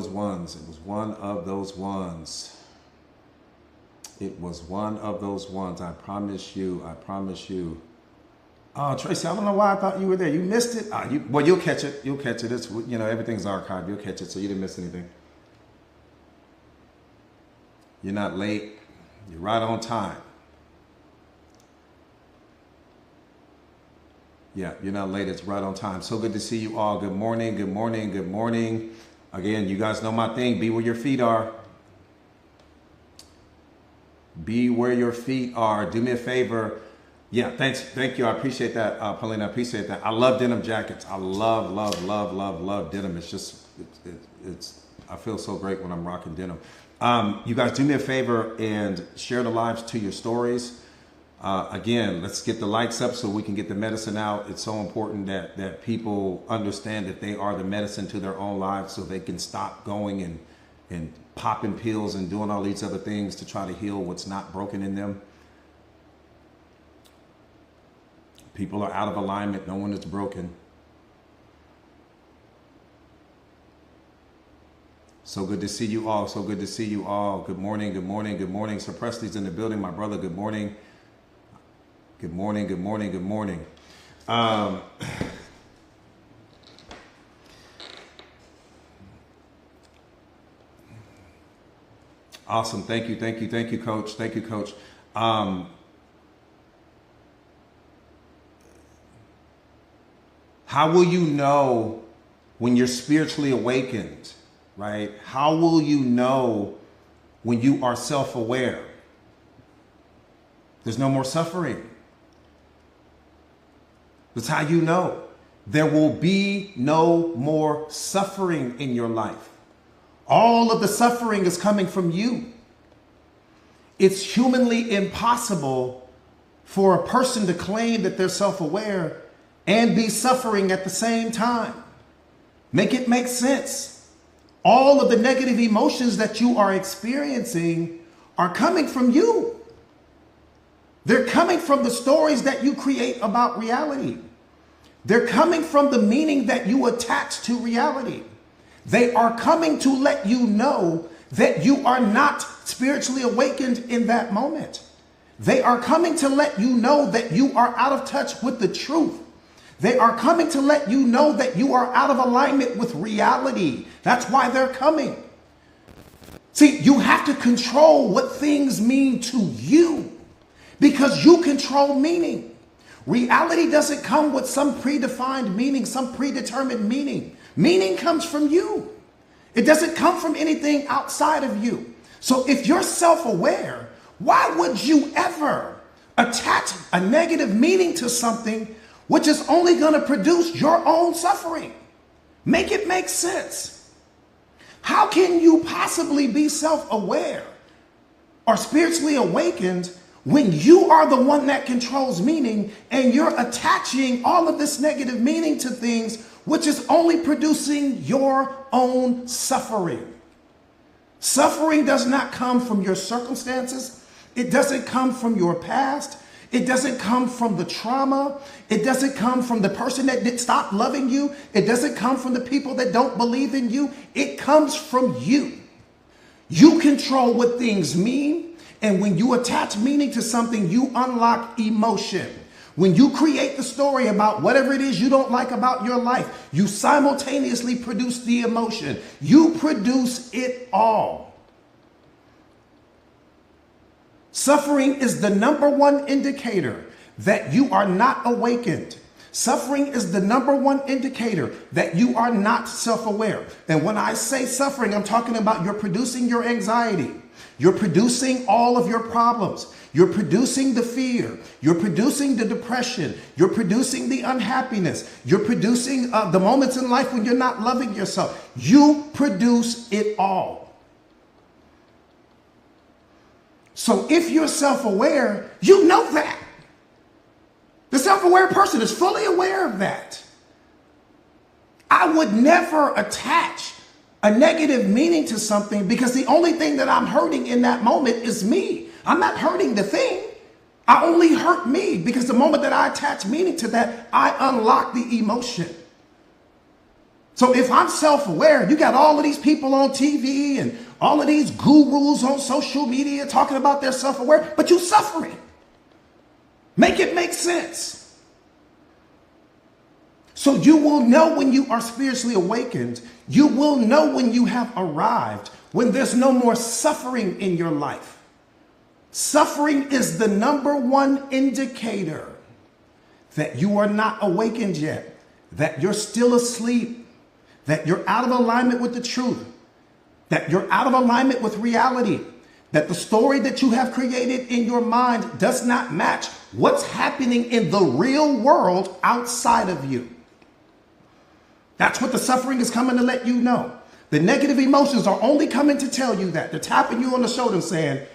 those ones. It was one of those ones. It was one of those ones. I promise you. I promise you. Oh, Tracy, I don't know why I thought you were there. You missed it. Well, you'll catch it. You'll catch it. It's, you know, everything's archived. You'll catch it, so you didn't miss anything. You're not late. You're right on time. Yeah, you're not late. It's right on time. So good to see you all. Good morning. Good morning. Good morning. Again, you guys know my thing. Be where your feet are. Be where your feet are. Do me a favor. Yeah, thanks. Thank you. I appreciate that, Paulina. I appreciate that. I love denim jackets. I love denim. It's just, I feel so great when I'm rocking denim. You guys do me a favor and share the lives to your stories. Again, let's get the likes up so we can get the medicine out. It's so important that people understand that they are the medicine to their own lives, so they can stop going and popping pills and doing all these other things to try to heal what's not broken in them. People are out of alignment. No one is broken. So good to see you all. So good to see you all. Good morning. Good morning. Good morning. Sir Presley's in the building. My brother, good morning. Good morning. Good morning. Good morning. Awesome. Thank you. Thank you. Thank you, Coach. Thank you, Coach. How will you know when you're spiritually awakened, right? How will you know when you are self-aware? There's no more suffering. That's how you know. There will be no more suffering in your life. All of the suffering is coming from you. It's humanly impossible for a person to claim that they're self-aware and be suffering at the same time. Make it make sense. All of the negative emotions that you are experiencing are coming from you. They're coming from the stories that you create about reality. They're coming from the meaning that you attach to reality. They are coming to let you know that you are not spiritually awakened in that moment. They are coming to let you know that you are out of touch with the truth. They are coming to let you know that you are out of alignment with reality. That's why they're coming. See, you have to control what things mean to you, because you control meaning. Reality doesn't come with some predefined meaning, some predetermined meaning. Meaning comes from you. It doesn't come from anything outside of you. So if you're self-aware, why would you ever attach a negative meaning to something which is only going to produce your own suffering? Make it make sense. How can you possibly be self-aware or spiritually awakened when you are the one that controls meaning and you're attaching all of this negative meaning to things which is only producing your own suffering? Suffering does not come from your circumstances. It doesn't come from your past. It doesn't come from the trauma. It doesn't come from the person that did stop loving you. It doesn't come from the people that don't believe in you. It comes from you. You control what things mean. And when you attach meaning to something, you unlock emotion. When you create the story about whatever it is you don't like about your life, you simultaneously produce the emotion. You produce it all. Suffering is the number one indicator that you are not awakened. Suffering is the number one indicator that you are not self-aware. And when I say suffering, I'm talking about you're producing your anxiety. You're producing all of your problems. You're producing the fear. You're producing the depression. You're producing the unhappiness. You're producing the moments in life when you're not loving yourself. You produce it all. So if you're self-aware, you know that. The self-aware person is fully aware of that. I would never attach a negative meaning to something because the only thing that I'm hurting in that moment is me. I'm not hurting the thing. I only hurt me because the moment that I attach meaning to that, I unlock the emotion. So if I'm self-aware, you got all of these people on TV and all of these gurus on social media talking about their self-aware, but you suffering. Make it make sense. So you will know when you are spiritually awakened. You will know when you have arrived, when there's no more suffering in your life. Suffering is the number one indicator that you are not awakened yet, that you're still asleep, that you're out of alignment with the truth, that you're out of alignment with reality, that the story that you have created in your mind does not match what's happening in the real world outside of you. That's what the suffering is coming to let you know. The negative emotions are only coming to tell you that. They're tapping you on the shoulder and saying,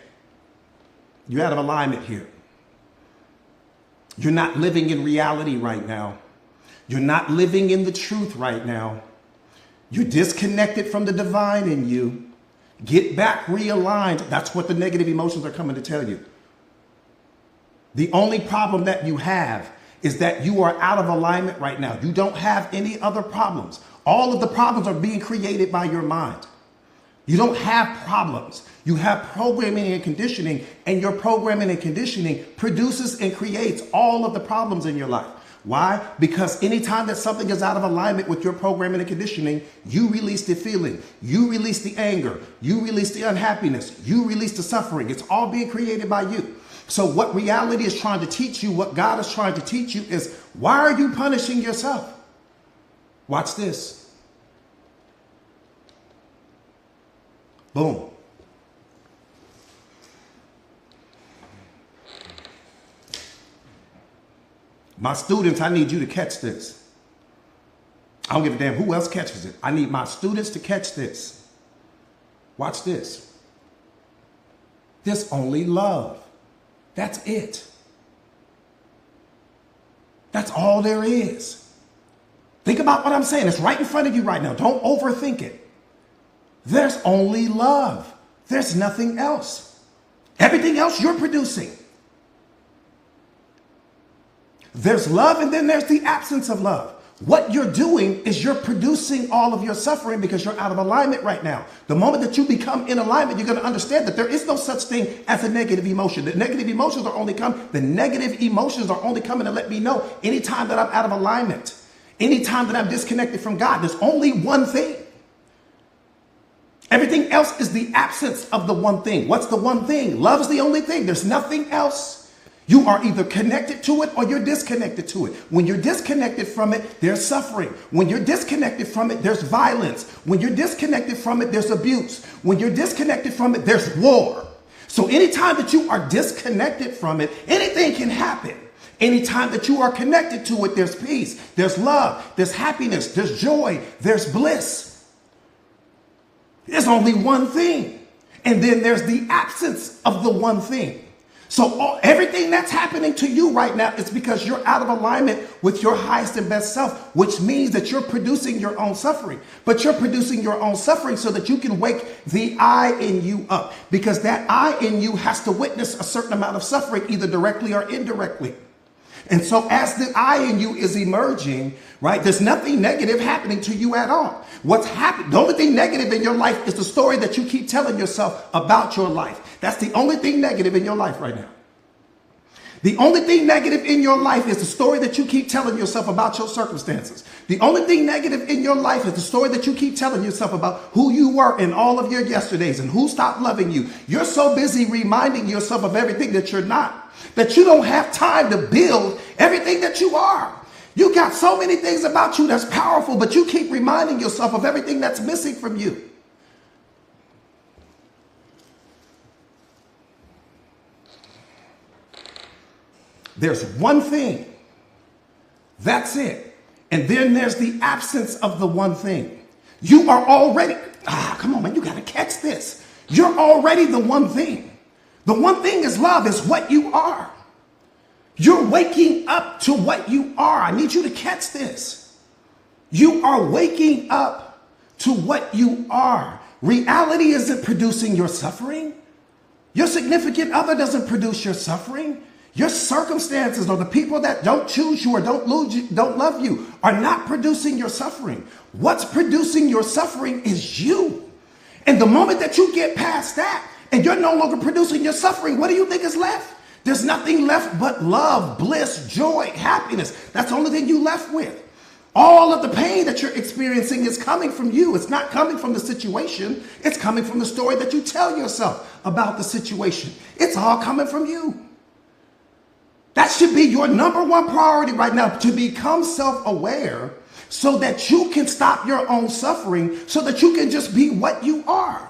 you're out of alignment here. You're not living in reality right now. You're not living in the truth right now. You're disconnected from the divine in you. Get back realigned. That's what the negative emotions are coming to tell you. The only problem that you have is that you are out of alignment right now. You don't have any other problems. All of the problems are being created by your mind. You don't have problems. You have programming and conditioning, and your programming and conditioning produces and creates all of the problems in your life. Why? Because anytime that something is out of alignment with your programming and conditioning, you release the feeling, you release the anger, you release the unhappiness, you release the suffering. It's all being created by you. So what reality is trying to teach you, what God is trying to teach you is, why are you punishing yourself? Watch this. Boom. My students, I need you to catch this. I don't give a damn who else catches it. I need my students to catch this. Watch this. There's only love. That's it. That's all there is. Think about what I'm saying. It's right in front of you right now. Don't overthink it. There's only love. There's nothing else. Everything else you're producing. There's love, and then there's the absence of love. What you're doing is you're producing all of your suffering because you're out of alignment right now. The moment that you become in alignment, you're going to understand that there is no such thing as a negative emotion. The negative emotions are only coming to let me know anytime that I'm out of alignment, anytime that I'm disconnected from God. There's only one thing. Everything else is the absence of the one thing. What's the one thing? Love is the only thing. There's nothing else. You are either connected to it or you're disconnected to it. When you're disconnected from it, there's suffering. When you're disconnected from it, there's violence. When you're disconnected from it, there's abuse. When you're disconnected from it, there's war. So anytime that you are disconnected from it, anything can happen. Anytime that you are connected to it, there's peace, there's love, there's happiness, there's joy, there's bliss. There's only one thing. And then there's the absence of the one thing. So everything that's happening to you right now is because you're out of alignment with your highest and best self, which means that you're producing your own suffering. But you're producing your own suffering so that you can wake the I in you up, because that I in you has to witness a certain amount of suffering, either directly or indirectly. And so as the I in you is emerging, right, there's nothing negative happening to you at all. What's happening, the only thing negative in your life is the story that you keep telling yourself about your life. That's the only thing negative in your life right now. The only thing negative in your life is the story that you keep telling yourself about your circumstances. The only thing negative in your life is the story that you keep telling yourself about who you were in all of your yesterdays and who stopped loving you. You're so busy reminding yourself of everything that you're not, that you don't have time to build everything that you are. You got so many things about you that's powerful, but you keep reminding yourself of everything that's missing from you. There's one thing. That's it. And then there's the absence of the one thing. You are already, come on, man, you got to catch this. You're already the one thing. The one thing is love, is what you are. You're waking up to what you are. I need you to catch this. You are waking up to what you are. Reality isn't producing your suffering. Your significant other doesn't produce your suffering. Your circumstances or the people that don't choose you or don't love you are not producing your suffering. What's producing your suffering is you. And the moment that you get past that and you're no longer producing your suffering, what do you think is left? There's nothing left but love, bliss, joy, happiness. That's the only thing you left with. All of the pain that you're experiencing is coming from you. It's not coming from the situation. It's coming from the story that you tell yourself about the situation. It's all coming from you. That should be your number one priority right now, to become self-aware so that you can stop your own suffering, so that you can just be what you are.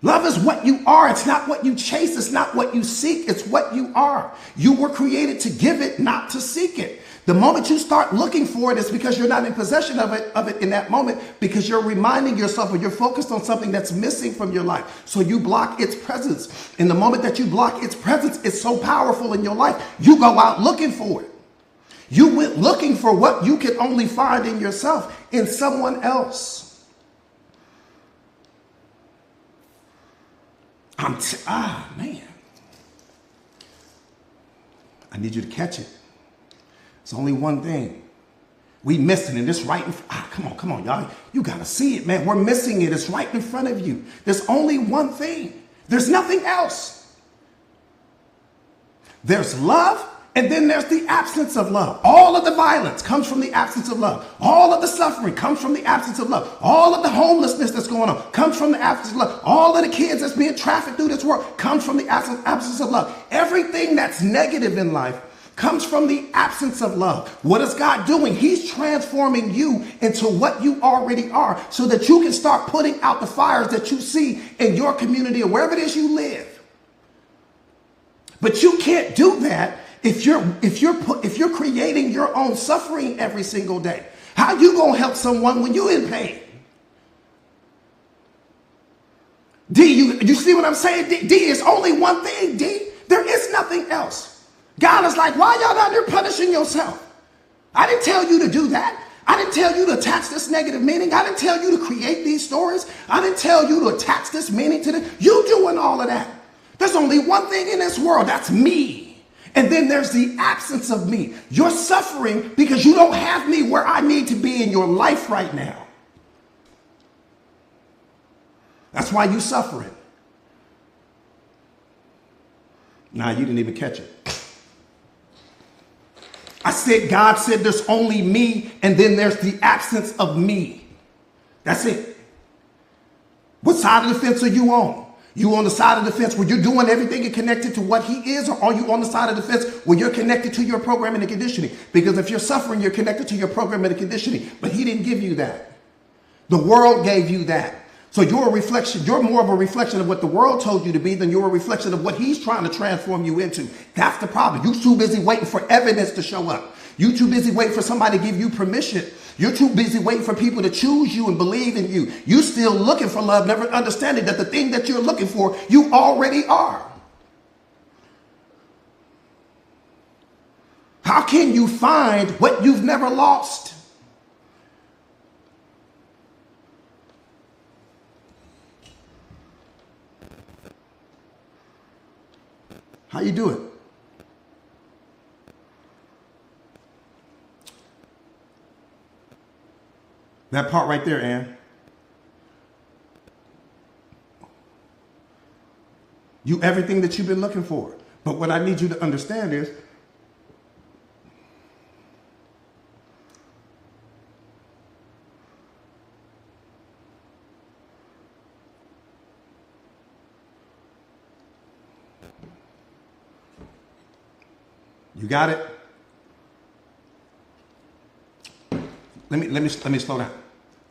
Love is what you are. It's not what you chase. It's not what you seek. It's what you are. You were created to give it, not to seek it. The moment you start looking for it, it's because you're not in possession of it in that moment, because you're reminding yourself or you're focused on something that's missing from your life. So you block its presence. In the moment that you block its presence, it's so powerful in your life, you go out looking for it. You went looking for what you can only find in yourself, in someone else. Man. I need you to catch it. It's only one thing. We missing it. It's right in come on, y'all. You got to see it, man. We're missing it. It's right in front of you. There's only one thing. There's nothing else. There's love, and then there's the absence of love. All of the violence comes from the absence of love. All of the suffering comes from the absence of love. All of the homelessness that's going on comes from the absence of love. All of the kids that's being trafficked through this world comes from the absence of love. Everything that's negative in life comes from the absence of love. What is God doing? He's transforming you into what you already are, so that you can start putting out the fires that you see in your community or wherever it is you live. But you can't do that if you're creating your own suffering every single day. How you gonna help someone when you're in pain? D, you see what I'm saying? D, it's only one thing, D. There is nothing else. God is like, why y'all down there punishing yourself? I didn't tell you to do that. I didn't tell you to attach this negative meaning. I didn't tell you to create these stories. I didn't tell you to attach this meaning to them. You doing all of that. There's only one thing in this world. That's me. And then there's the absence of me. You're suffering because you don't have me where I need to be in your life right now. That's why you're suffering. Nah, you didn't even catch it. I said, God said there's only me, and then there's the absence of me. That's it. What side of the fence are you on? You on the side of the fence where you're doing everything and connected to what he is, or are you on the side of the fence where you're connected to your programming and conditioning? Because if you're suffering, you're connected to your programming and conditioning, but he didn't give you that. The world gave you that. So you're a reflection. You're more of a reflection of what the world told you to be than you're a reflection of what he's trying to transform you into. That's the problem. You're too busy waiting for evidence to show up. You're too busy waiting for somebody to give you permission. You're too busy waiting for people to choose you and believe in you. You're still looking for love, never understanding that the thing that you're looking for, you already are. How can you find what you've never lost? How you do it? That part right there, Ann. You everything that you've been looking for. But what I need you to understand is you got it? Let me slow down.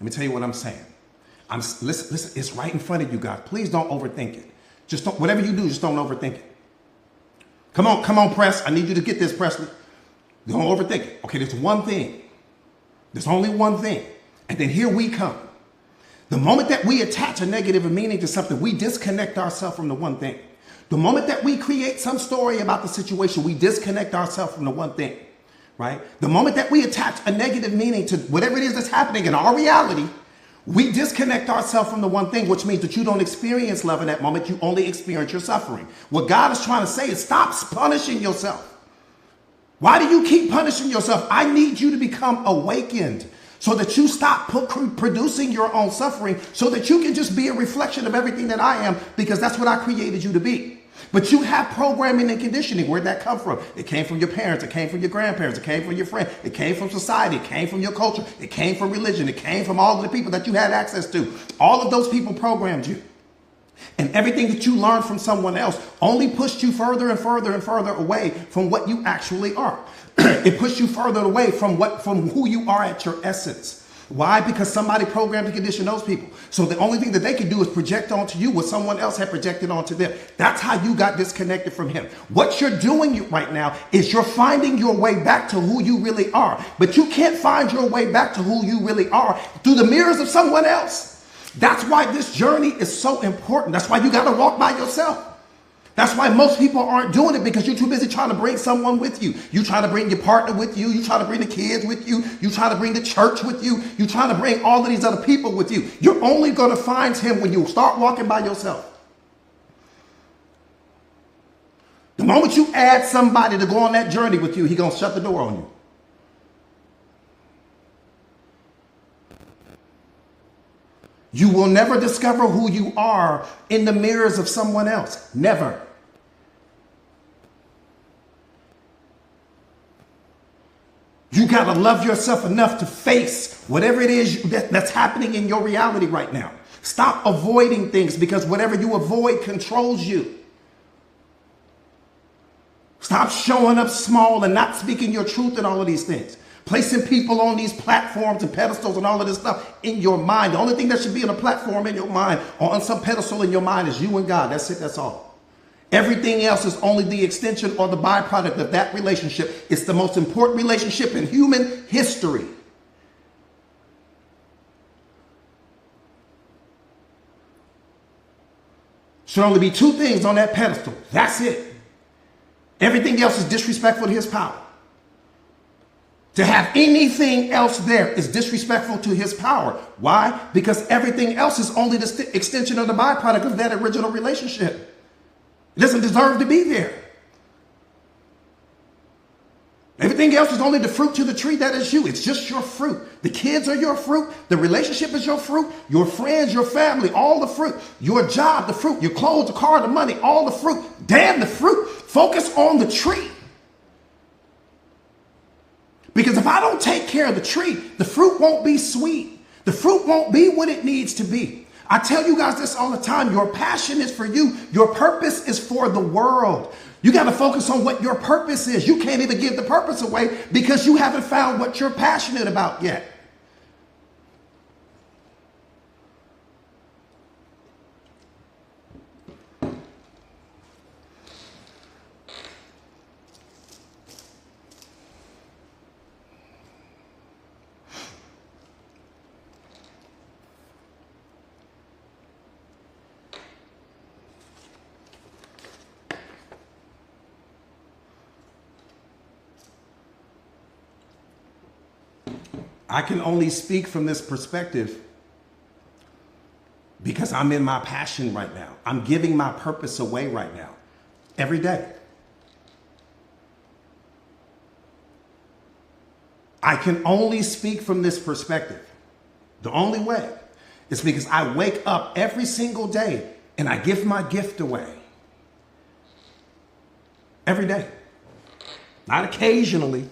Let me tell you what I'm saying. Listen, it's right in front of you guys. Please don't overthink it. Just don't, whatever you do, just don't overthink it. Come on, press. I need you to get this, Presley. Don't overthink it. Okay, there's one thing. There's only one thing. And then here we come. The moment that we attach a negative meaning to something, we disconnect ourselves from the one thing. The moment that we create some story about the situation, we disconnect ourselves from the one thing, right? The moment that we attach a negative meaning to whatever it is that's happening in our reality, We disconnect ourselves from the one thing, which means that you don't experience love in that moment. You only experience your suffering. What God is trying to say is stop punishing yourself. Why do you keep punishing yourself? I need you to become awakened so that you stop producing your own suffering so that you can just be a reflection of everything that I am, because that's what I created you to be. But you have programming and conditioning. Where'd that come from? It came from your parents. It came from your grandparents. It came from your friend. It came from society. It came from your culture. It came from religion. It came from all of the people that you had access to. All of those people programmed you. And everything that you learned from someone else only pushed you further and further and further away from what you actually are. It pushed you further away from who you are at your essence. Why? Because somebody programmed and conditioned those people. So the only thing that they can do is project onto you what someone else had projected onto them. That's how you got disconnected from him. What you're doing right now is you're finding your way back to who you really are. But you can't find your way back to who you really are through the mirrors of someone else. That's why this journey is so important. That's why you got to walk by yourself. That's why most people aren't doing it, because you're too busy trying to bring someone with you. You try to bring your partner with you. You try to bring the kids with you. You try to bring the church with you. You try to bring all of these other people with you. You're only going to find him when you start walking by yourself. The moment you add somebody to go on that journey with you, he's going to shut the door on you. You will never discover who you are in the mirrors of someone else. Never. You got to love yourself enough to face whatever it is that's happening in your reality right now. Stop avoiding things, because whatever you avoid controls you. Stop showing up small and not speaking your truth in all of these things. Placing people on these platforms and pedestals and all of this stuff in your mind. The only thing that should be on a platform in your mind or on some pedestal in your mind is you and God. That's it. That's all. Everything else is only the extension or the byproduct of that relationship. It's the most important relationship in human history. Should only be two things on that pedestal. That's it. Everything else is disrespectful to his power. To have anything else there is disrespectful to his power. Why? Because everything else is only the extension of the byproduct of that original relationship. It doesn't deserve to be there. Everything else is only the fruit to the tree that is you. It's just your fruit. The kids are your fruit. The relationship is your fruit. Your friends, your family, all the fruit. Your job, the fruit. Your clothes, the car, the money, all the fruit. Damn the fruit. Focus on the tree. Because if I don't take care of the tree, the fruit won't be sweet. The fruit won't be what it needs to be. I tell you guys this all the time. Your passion is for you. Your purpose is for the world. You got to focus on what your purpose is. You can't even give the purpose away because you haven't found what you're passionate about yet. I can only speak from this perspective because I'm in my passion right now. I'm giving my purpose away right now, every day. I can only speak from this perspective. The only way is because I wake up every single day and I give my gift away. Every day. Not occasionally.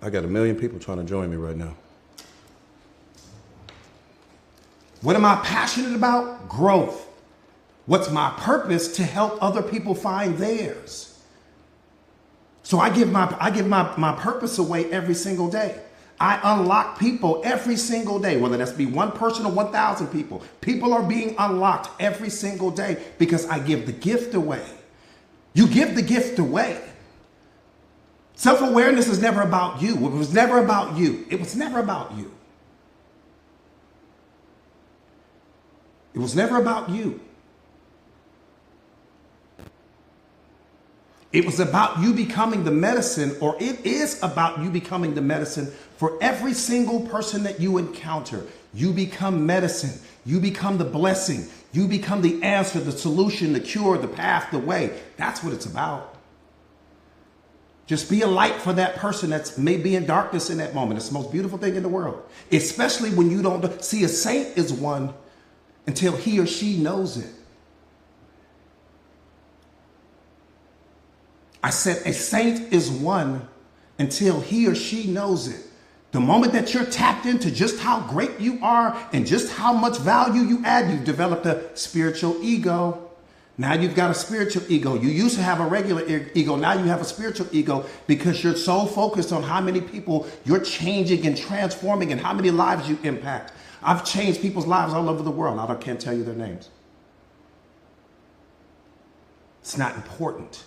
I got 1 million people trying to join me right now. What am I passionate about? Growth. What's my purpose? To help other people find theirs. So I give my purpose away every single day. I unlock people every single day, whether that's be one person or 1,000 people. People are being unlocked every single day because I give the gift away. You give the gift away. Self-awareness is never about you. It was never about you. It was never about you. It was never about you. It was about you becoming the medicine, or it is about you becoming the medicine for every single person that you encounter. You become medicine. You become the blessing. You become the answer, the solution, the cure, the path, the way. That's what it's about. Just be a light for that person that's may be in darkness in that moment. It's the most beautiful thing in the world, especially when you don't see. A saint is one until he or she knows it. I said a saint is one until he or she knows it. The moment that you're tapped into just how great you are and just how much value you add, you've developed a spiritual ego. Now you've got a spiritual ego. You used to have a regular ego. Now you have a spiritual ego because you're so focused on how many people you're changing and transforming and how many lives you impact. I've changed people's lives all over the world. I can't tell you their names. It's not important.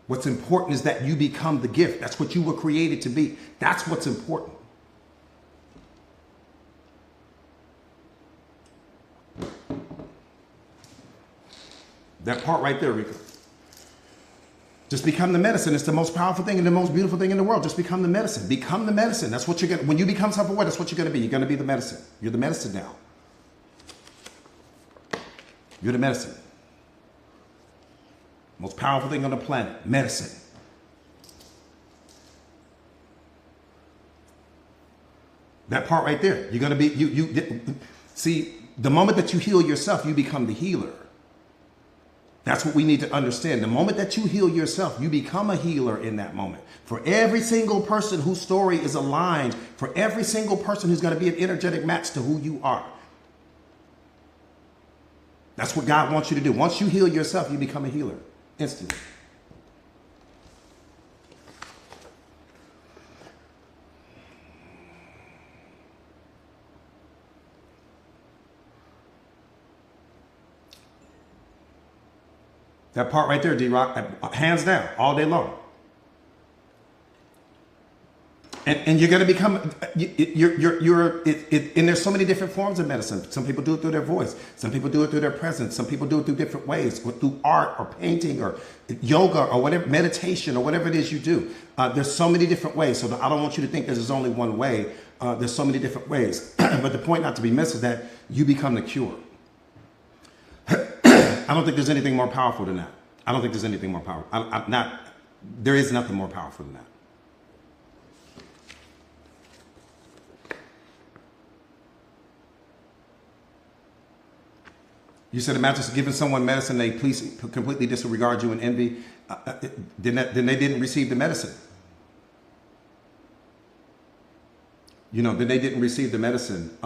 What's important is that you become the gift. That's what you were created to be. That's what's important. That part right there, Rico. Just become the medicine. It's the most powerful thing and the most beautiful thing in the world. Just become the medicine. Become the medicine. That's what you're going to, when you become self-aware, that's what you're going to be. You're going to be the medicine. You're the medicine now. You're the medicine. Most powerful thing on the planet, medicine. That part right there. You're going to be, see, the moment that you heal yourself, you become the healer. That's what we need to understand. The moment that you heal yourself, you become a healer in that moment. For every single person whose story is aligned, for every single person who's going to be an energetic match to who you are. That's what God wants you to do. Once you heal yourself, you become a healer instantly. That part right there, D-Rock, hands down, all day long. And you're going to become, and there's so many different forms of medicine. Some people do it through their voice. Some people do it through their presence. Some people do it through different ways, or through art or painting or yoga or whatever, meditation or whatever it is you do. There's so many different ways. So I don't want you to think there's only one way. There's so many different ways. But the point not to be missed is that you become the cure. I don't think there's anything more powerful than that. I don't think there's anything more powerful. There is nothing more powerful than that. You said, imagine giving someone medicine, they completely disregard you and envy. Then they didn't receive the medicine. Then they didn't receive the medicine.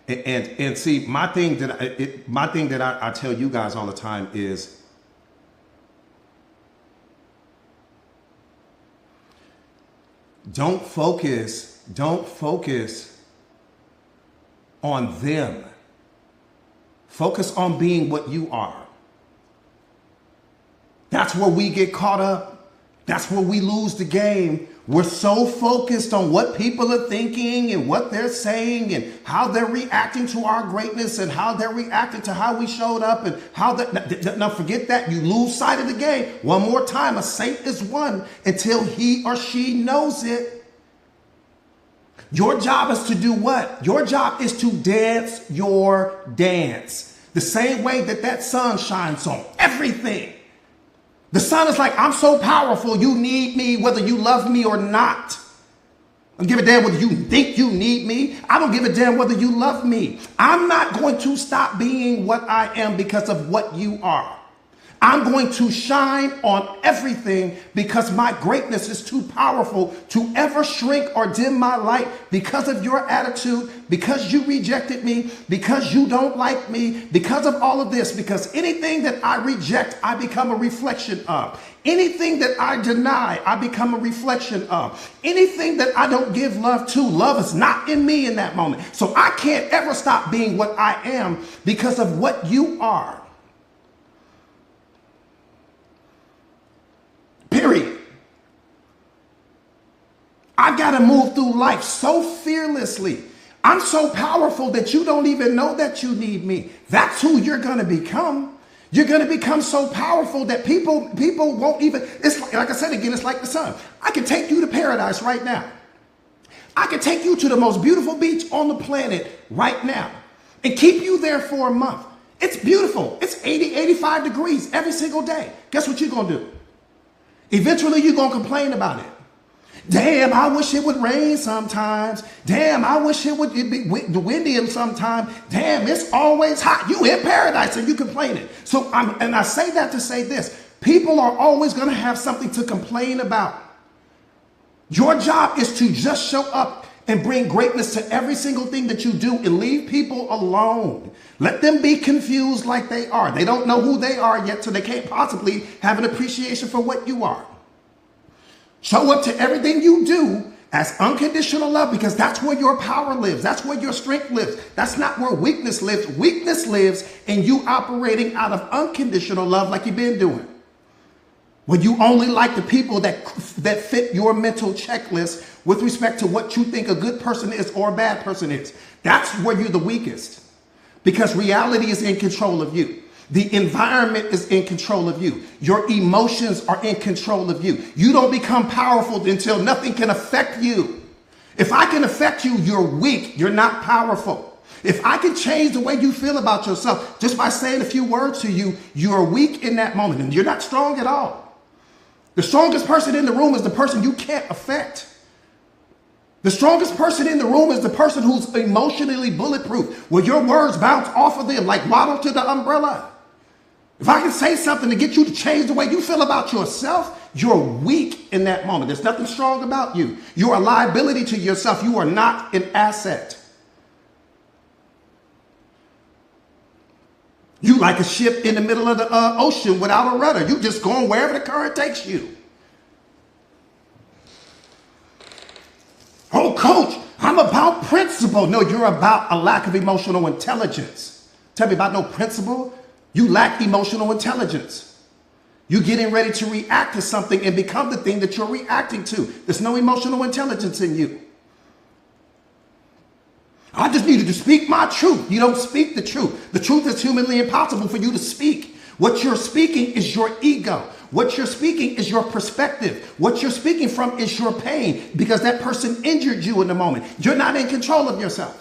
And see, my thing that I tell you guys all the time is, don't focus on them. Focus on being what you are. That's where we get caught up. That's where we lose the game. We're so focused on what people are thinking and what they're saying and how they're reacting to our greatness and how they're reacting to how we showed up and how that. Now forget that. You lose sight of the game. One more time, a saint is one until he or she knows it. Your job is to do what? Your job is to dance your dance. The same way that sun shines on everything. The sun is like, I'm so powerful, you need me whether you love me or not. I don't give a damn whether you think you need me. I don't give a damn whether you love me. I'm not going to stop being what I am because of what you are. I'm going to shine on everything because my greatness is too powerful to ever shrink or dim my light because of your attitude, because you rejected me, because you don't like me, because of all of this, because anything that I reject, I become a reflection of. Anything that I deny, I become a reflection of. Anything that I don't give love to, love is not in me in that moment. So I can't ever stop being what I am because of what you are. Period. I got to move through life so fearlessly. I'm so powerful that you don't even know that you need me. That's who you're going to become. You're going to become so powerful that people won't even, it's like I said again, it's like the sun. I can take you to paradise right now. I can take you to the most beautiful beach on the planet right now and keep you there for a month. It's beautiful. It's 80, 85 degrees every single day. Guess what you're going to do? Eventually, you're going to complain about it. Damn, I wish it would rain sometimes. Damn, I wish it would be windy sometimes. Damn, it's always hot. You in paradise and you complaining. So I say that to say this. People are always going to have something to complain about. Your job is to just show up and bring greatness to every single thing that you do and leave people alone. Let them be confused like they are. They don't know who they are yet, so they can't possibly have an appreciation for what you are. Show up to everything you do as unconditional love, because that's where your power lives. That's where your strength lives. That's not where weakness lives. Weakness lives in you operating out of unconditional love like you've been doing. When you only like the people that fit your mental checklist with respect to what you think a good person is or a bad person is. That's where you're the weakest, because reality is in control of you. The environment is in control of you. Your emotions are in control of you. You don't become powerful until nothing can affect you. If I can affect you, you're weak. You're not powerful. If I can change the way you feel about yourself just by saying a few words to you, you're weak in that moment and you're not strong at all. The strongest person in the room is the person you can't affect. The strongest person in the room is the person who's emotionally bulletproof, where your words bounce off of them like water to the umbrella. If I can say something to get you to change the way you feel about yourself, you're weak in that moment. There's nothing strong about you. You're a liability to yourself. You are not an asset. You like a ship in the middle of the ocean without a rudder. You just going wherever the current takes you. Oh, coach, I'm about principle. No, you're about a lack of emotional intelligence. Tell me about no principle. You lack emotional intelligence. You're getting ready to react to something and become the thing that you're reacting to. There's no emotional intelligence in you. I just needed to speak my truth. You don't speak the truth. The truth is humanly impossible for you to speak. What you're speaking is your ego. What you're speaking is your perspective. What you're speaking from is your pain, because that person injured you in the moment. You're not in control of yourself.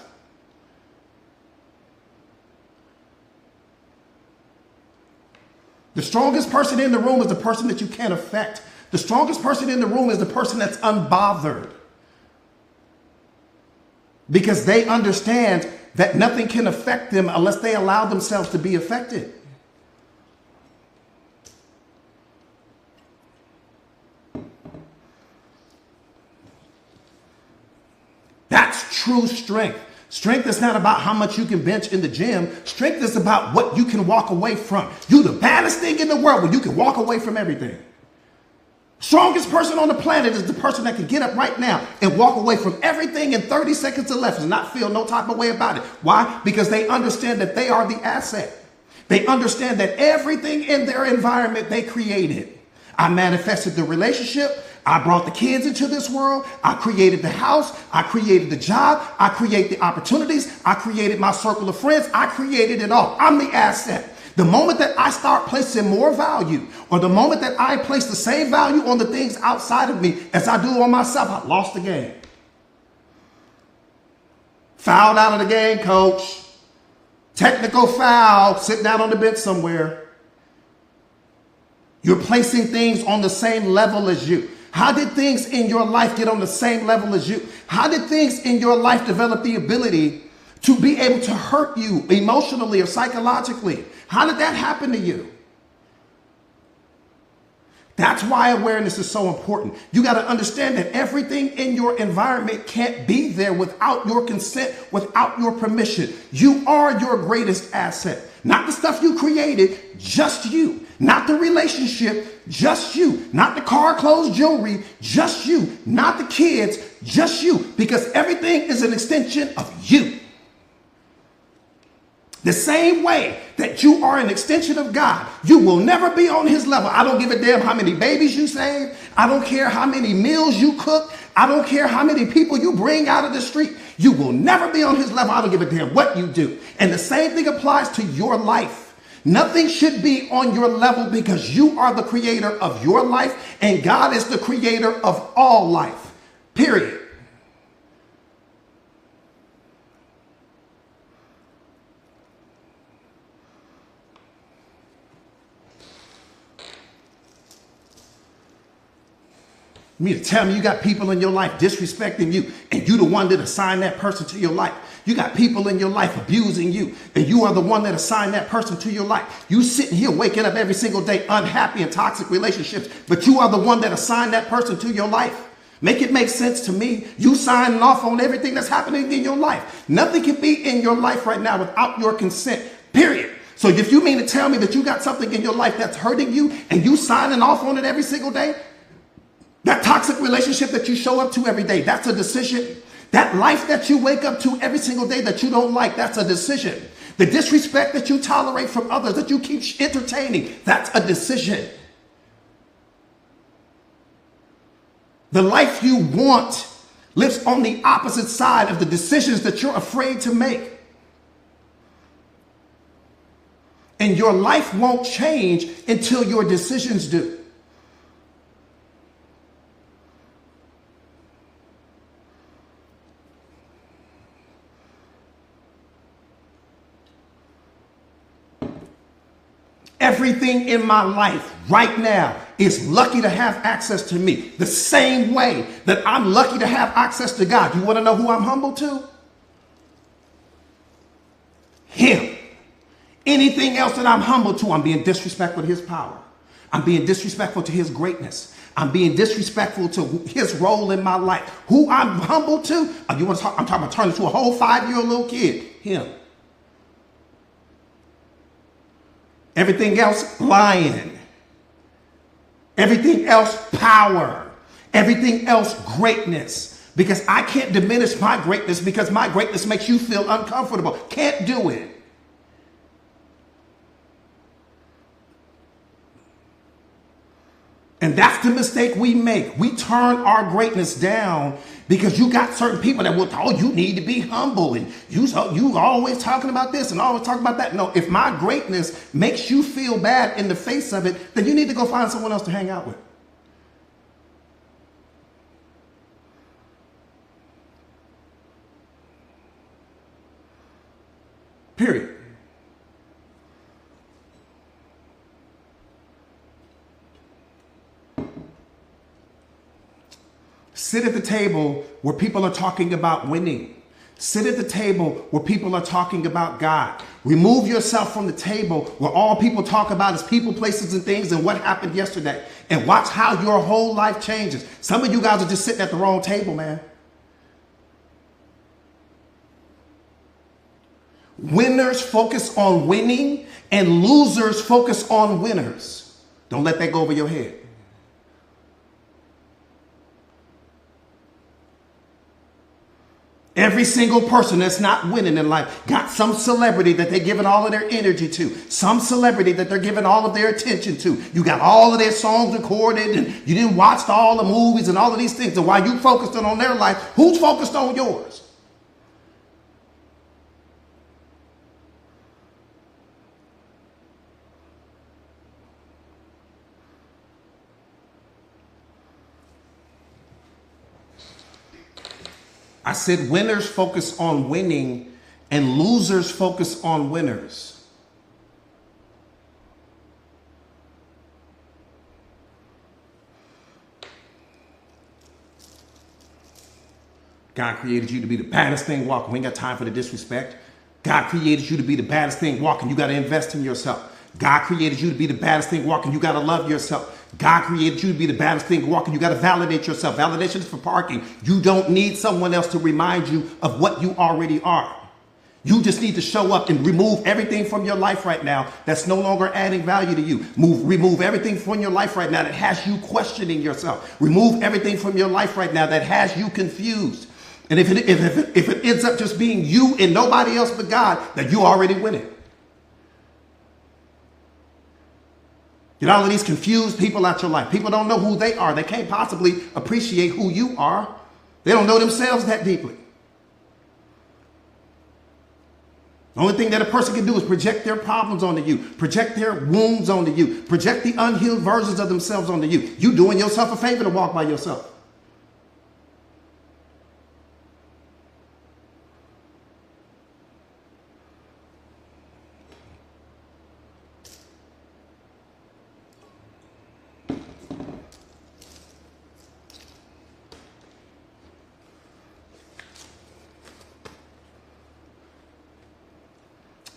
The strongest person in the room is the person that you can't affect. The strongest person in the room is the person that's unbothered, because they understand that nothing can affect them unless they allow themselves to be affected. That's true strength. Strength is not about how much you can bench in the gym. Strength is about what you can walk away from. You're the baddest thing in the world when you can walk away from everything. Strongest person on the planet is the person that can get up right now and walk away from everything in 30 seconds or less and not feel no type of way about it. Why? Because they understand that they are the asset. They understand that everything in their environment they created. I manifested the relationship. I brought the kids into this world. I created the house. I created the job. I created the opportunities. I created my circle of friends. I created it all. I'm the asset. The moment that I start placing more value, or the moment that I place the same value on the things outside of me as I do on myself, I lost the game. Fouled out of the game, coach. Technical foul, sit down on the bench somewhere. You're placing things on the same level as you. How did things in your life get on the same level as you? How did things in your life develop the ability to be able to hurt you emotionally or psychologically? How did that happen to you? That's why awareness is so important. You got to understand that everything in your environment can't be there without your consent, without your permission. You are your greatest asset. Not the stuff you created, just you. Not the relationship, just you. Not the car, clothes, jewelry, just you. Not the kids, just you. Because everything is an extension of you. The same way that you are an extension of God, you will never be on his level. I don't give a damn how many babies you save. I don't care how many meals you cook. I don't care how many people you bring out of the street. You will never be on his level. I don't give a damn what you do. And the same thing applies to your life. Nothing should be on your level because you are the creator of your life and God is the creator of all life. Period. You mean to tell me you got people in your life disrespecting you and you the one that assigned that person to your life? You got people in your life abusing you and you are the one that assigned that person to your life. You sitting here waking up every single day unhappy in toxic relationships, but you are the one that assigned that person to your life. Make it make sense to me. You signing off on everything that's happening in your life. Nothing can be in your life right now without your consent, period. So if you mean to tell me that you got something in your life that's hurting you and you signing off on it every single day, that toxic relationship that you show up to every day, that's a decision. That life that you wake up to every single day that you don't like, that's a decision. The disrespect that you tolerate from others, that you keep entertaining, that's a decision. The life you want lives on the opposite side of the decisions that you're afraid to make. And your life won't change until your decisions do. Everything in my life right now is lucky to have access to me. The same way that I'm lucky to have access to God. You want to know who I'm humble to? Him. Anything else that I'm humble to, I'm being disrespectful to his power. I'm being disrespectful to his greatness. I'm being disrespectful to his role in my life. Who I'm humble to? You want to talk? I'm talking about turning into a whole 5-year-old little kid. Him. Everything else, lying. Everything else, power. Everything else, greatness. Because I can't diminish my greatness because my greatness makes you feel uncomfortable. Can't do it. And that's the mistake we make. We turn our greatness down because you got certain people that will, oh, you need to be humble. And you always talking about this and always talking about that. No, if my greatness makes you feel bad in the face of it, then you need to go find someone else to hang out with. Period. Sit at the table where people are talking about winning. Sit at the table where people are talking about God. Remove yourself from the table where all people talk about is people, places, and things and what happened yesterday. And watch how your whole life changes. Some of you guys are just sitting at the wrong table, man. Winners focus on winning and losers focus on winners. Don't let that go over your head. Every single person that's not winning in life got some celebrity that they're giving all of their energy to, some celebrity that they're giving all of their attention to. You got all of their songs recorded and you didn't watch all the movies and all of these things. And while you focused on their life, who's focused on yours? I said winners focus on winning and losers focus on winners. God created you to be the baddest thing walking. We ain't got time for the disrespect. God created you to be the baddest thing walking. You got to invest in yourself. God created you to be the baddest thing walking. You got to love yourself. God created you to be the baddest thing walking. You got to validate yourself. Validation is for parking. You don't need someone else to remind you of what you already are. You just need to show up and remove everything from your life right now that's no longer adding value to you. Remove everything from your life right now that has you questioning yourself. Remove everything from your life right now that has you confused. And if it ends up just being you and nobody else but God, then you already winning. Get all of these confused people out your life. People don't know who they are. They can't possibly appreciate who you are. They don't know themselves that deeply. The only thing that a person can do is project their problems onto you, project their wounds onto you, project the unhealed versions of themselves onto you. You doing yourself a favor to walk by yourself.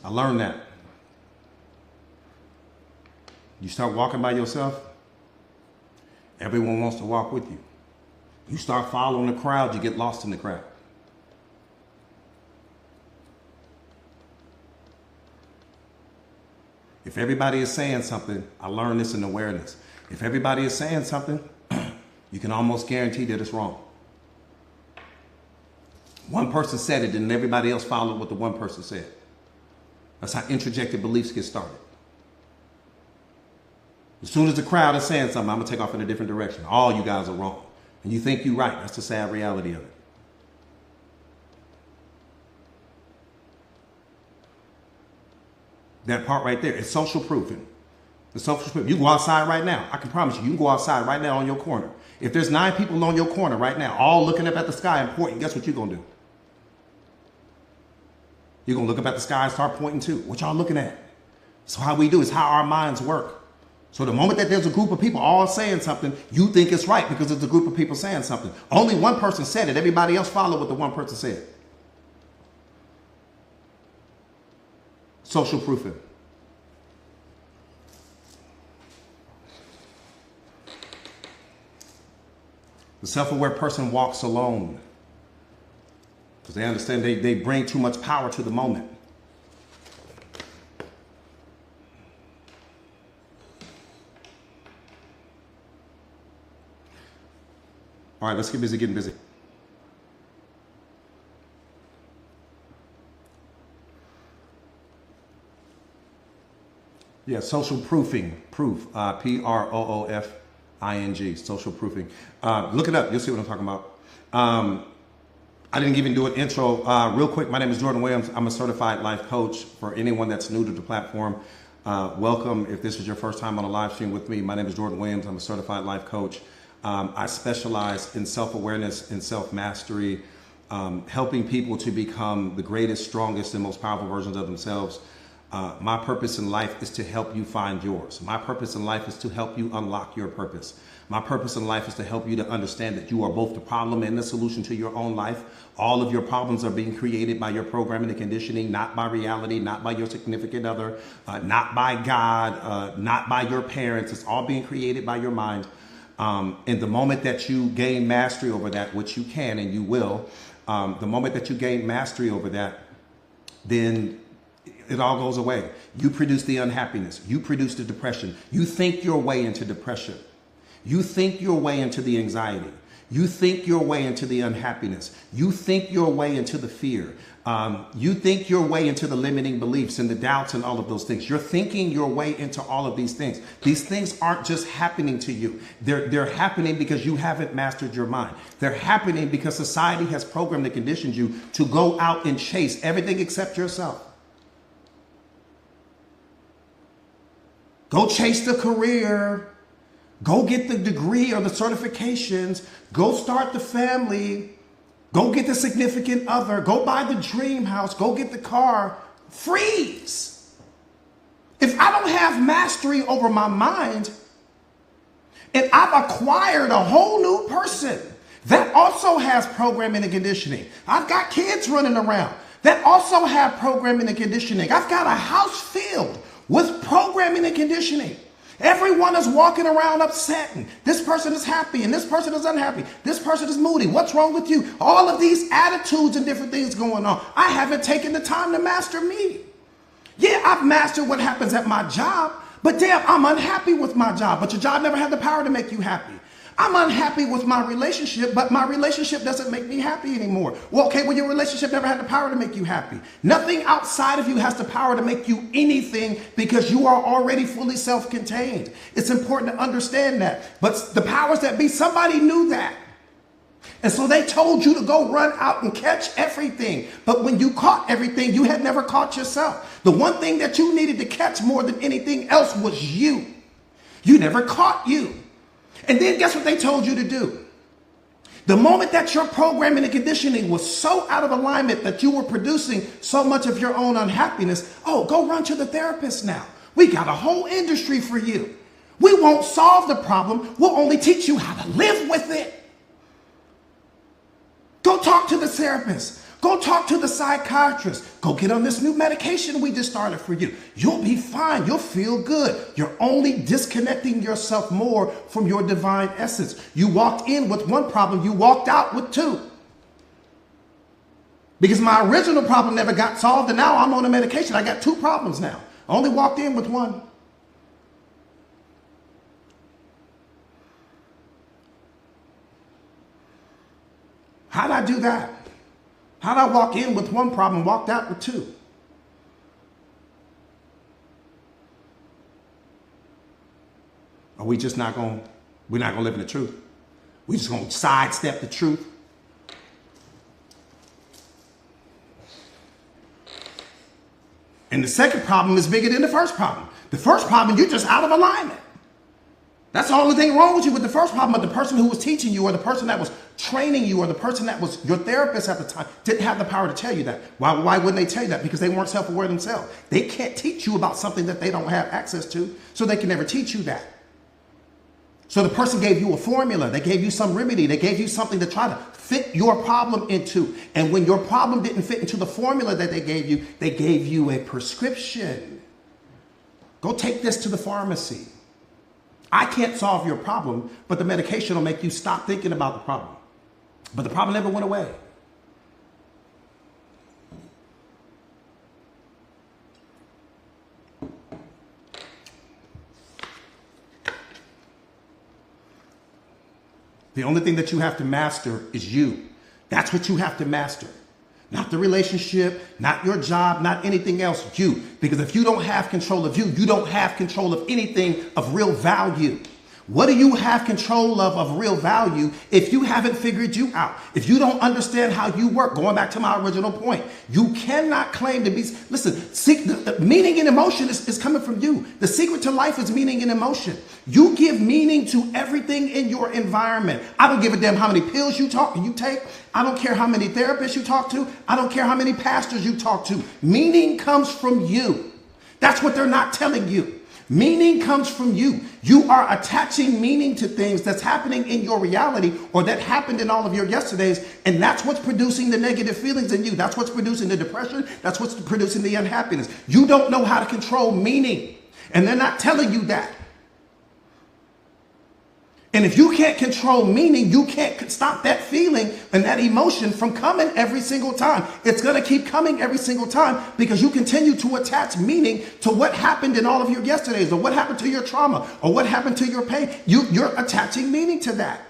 I learned that. You start walking by yourself, everyone wants to walk with you. You start following the crowd, you get lost in the crowd. If everybody is saying something, I learned this in awareness. If everybody is saying something, you can almost guarantee that it's wrong. One person said it and everybody else followed what the one person said. That's how introjected beliefs get started. As soon as the crowd is saying something, I'm going to take off in a different direction. All you guys are wrong. And you think you're right. That's the sad reality of it. That part right there is social proofing. The social proof. You can go outside right now. I can promise you, you can go outside right now on your corner. If there's 9 people on your corner right now, all looking up at the sky and pointing, guess what you're going to do? You're going to look up at the sky and start pointing too. What y'all looking at? So how we do is how our minds work. So the moment that there's a group of people all saying something, you think it's right because it's a group of people saying something. Only one person said it. Everybody else followed what the one person said. Social proofing. The self-aware person walks alone because they understand they bring too much power to the moment. All right, let's get busy getting busy. Yeah, social proofing, proof, P-R-O-O-F-I-N-G, social proofing. Look it up, you'll see what I'm talking about. I didn't even do an intro. Real quick, my name is Jordan Williams. I'm a certified life coach. For anyone that's new to the platform, welcome. If this is your first time on a live stream with me, my name is Jordan Williams. I'm a certified life coach. I specialize in self-awareness and self-mastery, helping people to become the greatest, strongest, and most powerful versions of themselves. My purpose in life is to help you find yours. My purpose in life is to help you unlock your purpose. My purpose in life is to help you to understand that you are both the problem and the solution to your own life. All of your problems are being created by your programming and conditioning, not by reality, not by your significant other, not by God, not by your parents. It's all being created by your mind. And the moment that you gain mastery over that, which you can and you will, the moment that you gain mastery over that, then it all goes away. You produce the unhappiness. You produce the depression. You think your way into depression. You think your way into the anxiety. You think your way into the unhappiness. You think your way into the fear. You think your way into the limiting beliefs and the doubts and all of those things. You're thinking your way into all of these things. These things aren't just happening to you. They're happening because you haven't mastered your mind. They're happening because society has programmed and conditioned you to go out and chase everything except yourself. Go chase the career. Go get the degree or the certifications. Go start the family. Go get the significant other. Go buy the dream house. Go get the car. Freeze. If I don't have mastery over my mind and I've acquired a whole new person that also has programming and conditioning. I've got kids running around that also have programming and conditioning. I've got a house filled with programming and conditioning. Everyone is walking around upset, and this person is happy and this person is unhappy. This person is moody. What's wrong with you? All of these attitudes and different things going on. I haven't taken the time to master me. Yeah, I've mastered what happens at my job, but damn, I'm unhappy with my job. But your job never had the power to make you happy. I'm unhappy with my relationship, but my relationship doesn't make me happy anymore. Well, okay, well, your relationship never had the power to make you happy. Nothing outside of you has the power to make you anything because you are already fully self-contained. It's important to understand that. But the powers that be, somebody knew that. And so they told you to go run out and catch everything. But when you caught everything, you had never caught yourself. The one thing that you needed to catch more than anything else was you. You never caught you. And then guess what they told you to do? The moment that your programming and conditioning was so out of alignment that you were producing so much of your own unhappiness, oh, go run to the therapist now. We got a whole industry for you. We won't solve the problem. We'll only teach you how to live with it. Go talk to the therapist. Go talk to the psychiatrist. Go get on this new medication we just started for you. You'll be fine. You'll feel good. You're only disconnecting yourself more from your divine essence. You walked in with one problem. You walked out with two. Because my original problem never got solved, and now I'm on a medication. I got two problems now. I only walked in with one. How'd I do that? How'd I walk in with one problem, walked out with two? Are we just we're not going to live in the truth? We're just going to sidestep the truth? And the second problem is bigger than the first problem. The first problem, you're just out of alignment. That's the only thing wrong with you with the first problem. But the person who was teaching you, or the person that was training you, or the person that was your therapist at the time didn't have the power to tell you that. Why wouldn't they tell you that? Because they weren't self-aware themselves. They can't teach you about something that they don't have access to, so they can never teach you that. So the person gave you a formula. They gave you some remedy. They gave you something to try to fit your problem into. And when your problem didn't fit into the formula that they gave you a prescription. Go take this to the pharmacy. I can't solve your problem, but the medication will make you stop thinking about the problem. But the problem never went away. The only thing that you have to master is you. That's what you have to master. Not the relationship, not your job, not anything else, you. Because if you don't have control of you, you don't have control of anything of real value. What do you have control of real value if you haven't figured you out? If you don't understand how you work, going back to my original point, you cannot claim to be, listen, the meaning and emotion is coming from you. The secret to life is meaning and emotion. You give meaning to everything in your environment. I don't give a damn how many pills you take. I don't care how many therapists you talk to. I don't care how many pastors you talk to. Meaning comes from you. That's what they're not telling you. Meaning comes from you. You are attaching meaning to things that's happening in your reality, or that happened in all of your yesterdays. And that's what's producing the negative feelings in you. That's what's producing the depression. That's what's producing the unhappiness. You don't know how to control meaning. And they're not telling you that. And if you can't control meaning, you can't stop that feeling and that emotion from coming every single time. It's going to keep coming every single time because you continue to attach meaning to what happened in all of your yesterdays, or what happened to your trauma, or what happened to your pain. You're attaching meaning to that.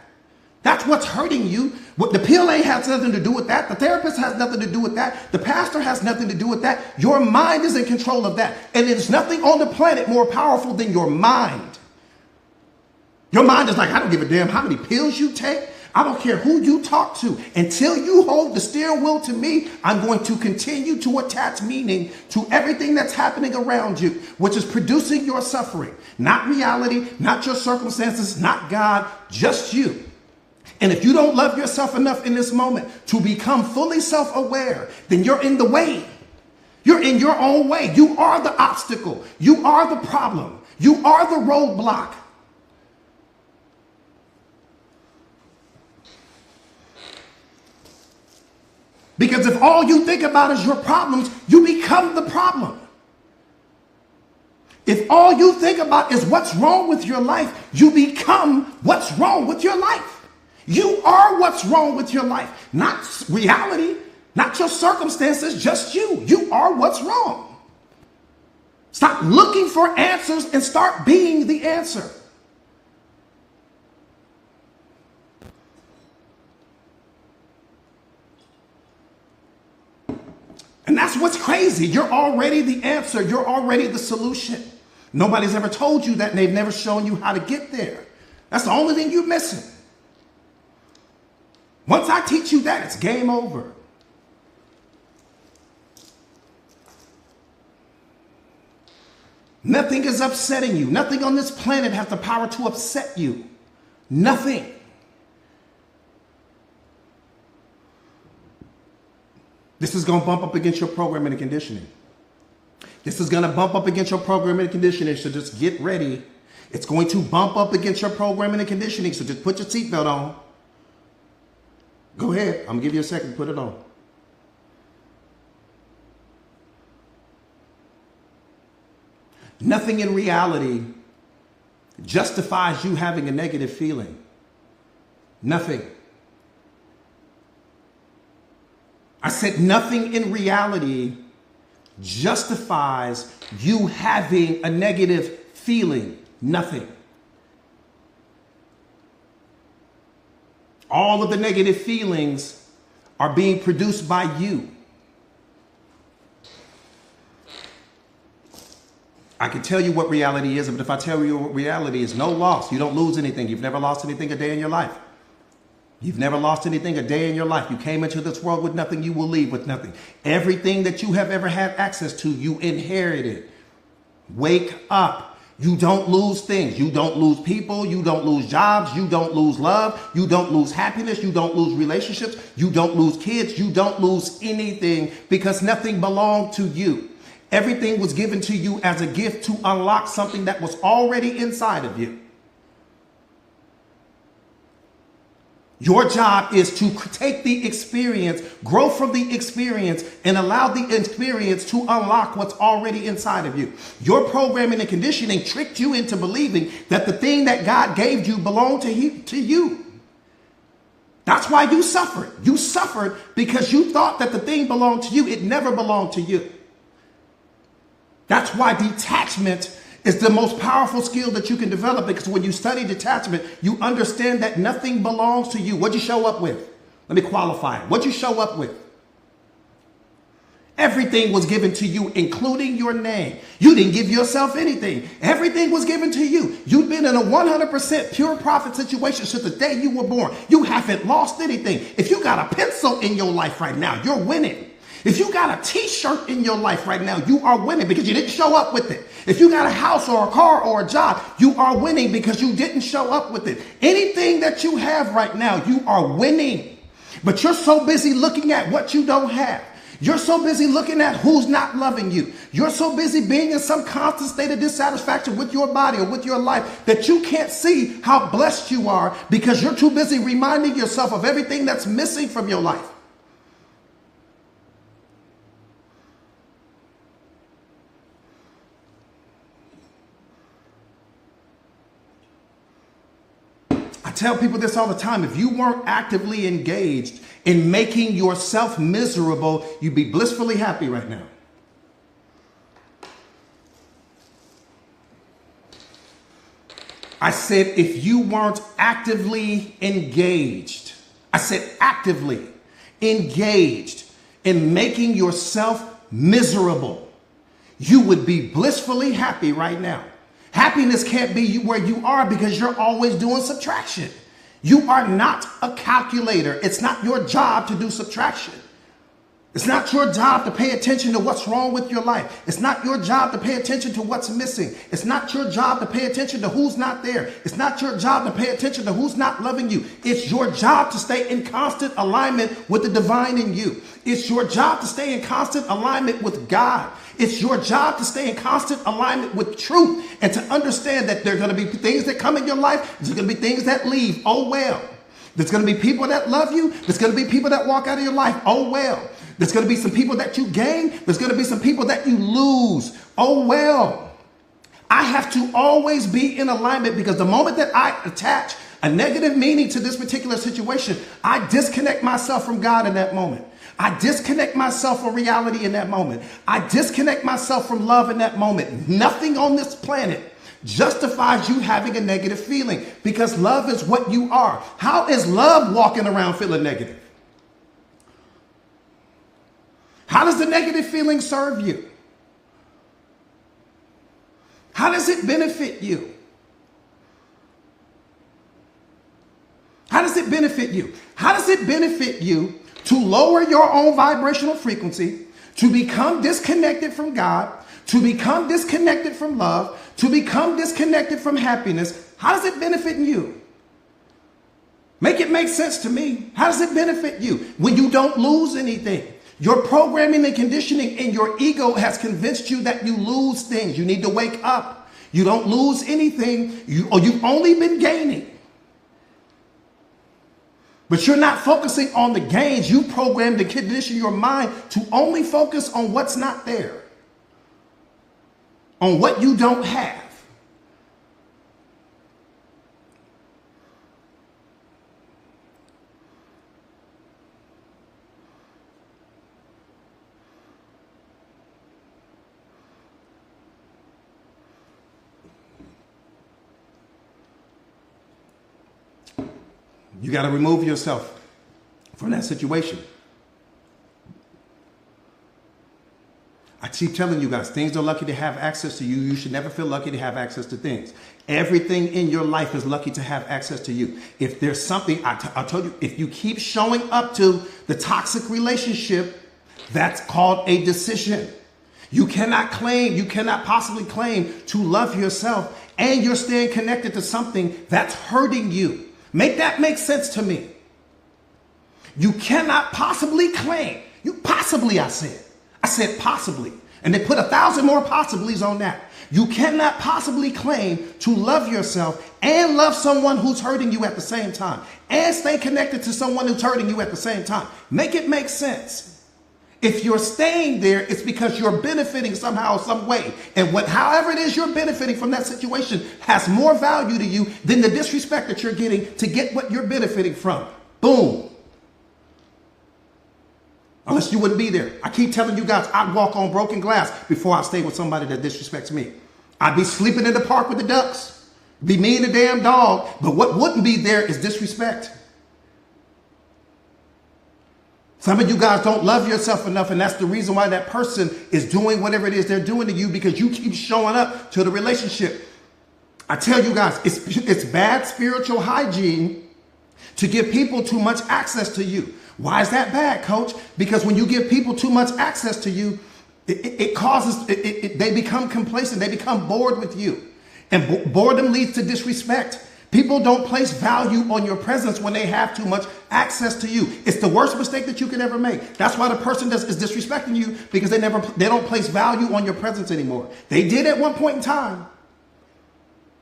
That's what's hurting you. The PLA has nothing to do with that. The therapist has nothing to do with that. The pastor has nothing to do with that. Your mind is in control of that. And there's nothing on the planet more powerful than your mind. Your mind is like, I don't give a damn how many pills you take. I don't care who you talk to. Until you hold the steering wheel to me, I'm going to continue to attach meaning to everything that's happening around you, which is producing your suffering. Not reality, not your circumstances, not God, just you. And if you don't love yourself enough in this moment to become fully self-aware, then you're in the way. You're in your own way. You are the obstacle. You are the problem. You are the roadblock. Because if all you think about is your problems, you become the problem. If all you think about is what's wrong with your life, you become what's wrong with your life. You are what's wrong with your life. Not reality, not your circumstances, just you. You are what's wrong. Stop looking for answers and start being the answer. And that's what's crazy. You're already the answer. You're already the solution. Nobody's ever told you that, and they've never shown you how to get there. That's the only thing you're missing. Once I teach you that, it's game over. Nothing is upsetting you. Nothing on this planet has the power to upset you. Nothing. This is going to bump up against your programming and conditioning. This is going to bump up against your programming and conditioning, so just get ready. It's going to bump up against your programming and conditioning, so just put your seatbelt on. Go ahead. I'm going to give you a second to put it on. Nothing in reality justifies you having a negative feeling. Nothing. I said nothing in reality justifies you having a negative feeling. Nothing. All of the negative feelings are being produced by you. I can tell you what reality is, but if I tell you what reality is, no loss. You don't lose anything. You've never lost anything a day in your life. You've never lost anything a day in your life. You came into this world with nothing. You will leave with nothing. Everything that you have ever had access to, you inherited. Wake up. You don't lose things. You don't lose people. You don't lose jobs. You don't lose love. You don't lose happiness. You don't lose relationships. You don't lose kids. You don't lose anything because nothing belonged to you. Everything was given to you as a gift to unlock something that was already inside of you. Your job is to take the experience, grow from the experience, and allow the experience to unlock what's already inside of you. Your programming and conditioning tricked you into believing that the thing that God gave you belonged to you. That's why you suffered. You suffered because you thought that the thing belonged to you. It never belonged to you. That's why detachment is the most powerful skill that you can develop, because when you study detachment, you understand that nothing belongs to you. What'd you show up with? Let me qualify it. What'd you show up with? Everything was given to you, including your name. You didn't give yourself anything. Everything was given to you. You've been in a 100% pure profit situation since the day you were born. You haven't lost anything. If you got a pencil in your life right now, you're winning. If you got a t-shirt in your life right now, you are winning because you didn't show up with it. If you got a house or a car or a job, you are winning because you didn't show up with it. Anything that you have right now, you are winning. But you're so busy looking at what you don't have. You're so busy looking at who's not loving you. You're so busy being in some constant state of dissatisfaction with your body or with your life that you can't see how blessed you are because you're too busy reminding yourself of everything that's missing from your life. I tell people this all the time. If you weren't actively engaged in making yourself miserable, you'd be blissfully happy right now. I said, if you weren't actively engaged, I said actively engaged in making yourself miserable, you would be blissfully happy right now. Happiness can't be where you are because you're always doing subtraction. You are not a calculator. It's not your job to do subtraction. It's not your job to pay attention to what's wrong with your life. It's not your job to pay attention to what's missing. It's not your job to pay attention to who's not there. It's not your job to pay attention to who's not loving you. It's your job to stay in constant alignment with the divine in you. It's your job to stay in constant alignment with God. It's your job to stay in constant alignment with truth and to understand that there are going to be things that come in your life. There's going to be things that leave. Oh, well. There's going to be people that love you. There's going to be people that walk out of your life. Oh, well. There's going to be some people that you gain. There's going to be some people that you lose. Oh, well. I have to always be in alignment because the moment that I attach a negative meaning to this particular situation, I disconnect myself from God in that moment. I disconnect myself from reality in that moment. I disconnect myself from love in that moment. Nothing on this planet justifies you having a negative feeling because love is what you are. How is love walking around feeling negative? How does the negative feeling serve you? How does it benefit you? How does it it benefit you? How does it benefit you to lower your own vibrational frequency, to become disconnected from God, to become disconnected from love, to become disconnected from happiness? How does it benefit you? Make it make sense to me. How does it benefit you when you don't lose anything? Your programming and conditioning and your ego has convinced you that you lose things. You need to wake up. You don't lose anything, you've only been gaining. But you're not focusing on the gains. You programmed to condition your mind to only focus on what's not there, on what you don't have. You got to remove yourself from that situation. I keep telling you guys, things are lucky to have access to you. You should never feel lucky to have access to things. Everything in your life is lucky to have access to you. If there's something, I told you, if you keep showing up to the toxic relationship, that's called a decision. You cannot possibly claim to love yourself and you're staying connected to something that's hurting you. Make that make sense to me. You cannot possibly claim, I said possibly, and they put 1,000 more possiblies on that. You cannot possibly claim to love yourself and love someone who's hurting you at the same time and stay connected to someone who's hurting you at the same time. Make it make sense. If you're staying there, it's because you're benefiting somehow, some way. And however it is you're benefiting from that situation has more value to you than the disrespect that you're getting to get what you're benefiting from. Boom. Unless you wouldn't be there. I keep telling you guys, I'd walk on broken glass before I stay with somebody that disrespects me. I'd be sleeping in the park with the ducks. Be me and the damn dog. But what wouldn't be there is disrespect. Some of you guys don't love yourself enough, and that's the reason why that person is doing whatever it is they're doing to you, because you keep showing up to the relationship. I tell you guys, it's bad spiritual hygiene to give people too much access to you. Why is that bad, coach? Because when you give people too much access to you, they become complacent. They become bored with you. And boredom leads to disrespect. People don't place value on your presence when they have too much access to you. It's the worst mistake that you can ever make. That's why the person is disrespecting you, because they don't place value on your presence anymore. They did at one point in time.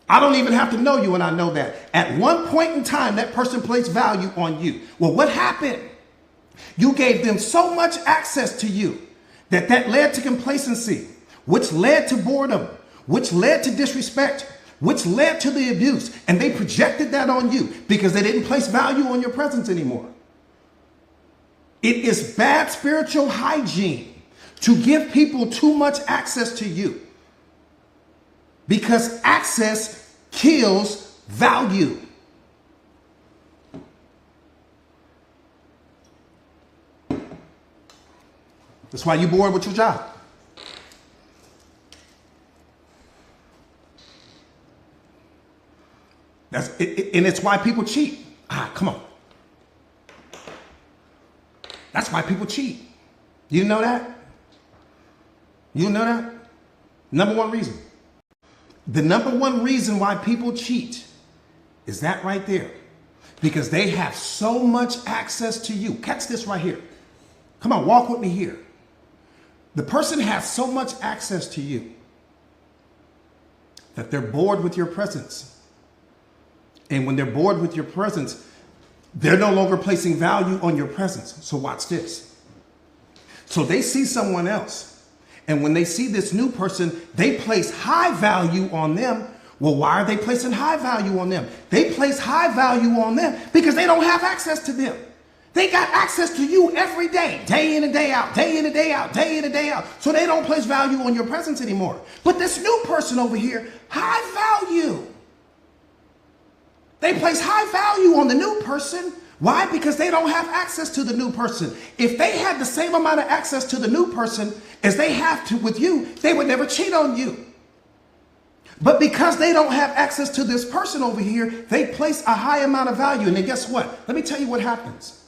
I don't even have to know you, and I know that. At one point in time, that person placed value on you. Well, what happened? You gave them so much access to you that led to complacency, which led to boredom, which led to disrespect, which led to the abuse. And they projected that on you because they didn't place value on your presence anymore. It is bad spiritual hygiene to give people too much access to you, because access kills value. That's why you're bored with your job. And it's why people cheat. Come on. That's why people cheat. You didn't know that? You didn't know that? Number one reason. The number one reason why people cheat is that right there. Because they have so much access to you. Catch this right here. Come on, walk with me here. The person has so much access to you that they're bored with your presence. And when they're bored with your presence, they're no longer placing value on your presence. So watch this. So they see someone else. And when they see this new person, they place high value on them. Well, why are they placing high value on them? They place high value on them because they don't have access to them. They got access to you every day in and day out, day in and day out, day in and day out. So they don't place value on your presence anymore. But this new person over here, high value. They place high value on the new person. Why? Because they don't have access to the new person. If they had the same amount of access to the new person as they have to with you, they would never cheat on you. But because they don't have access to this person over here, they place a high amount of value. And then guess what? Let me tell you what happens.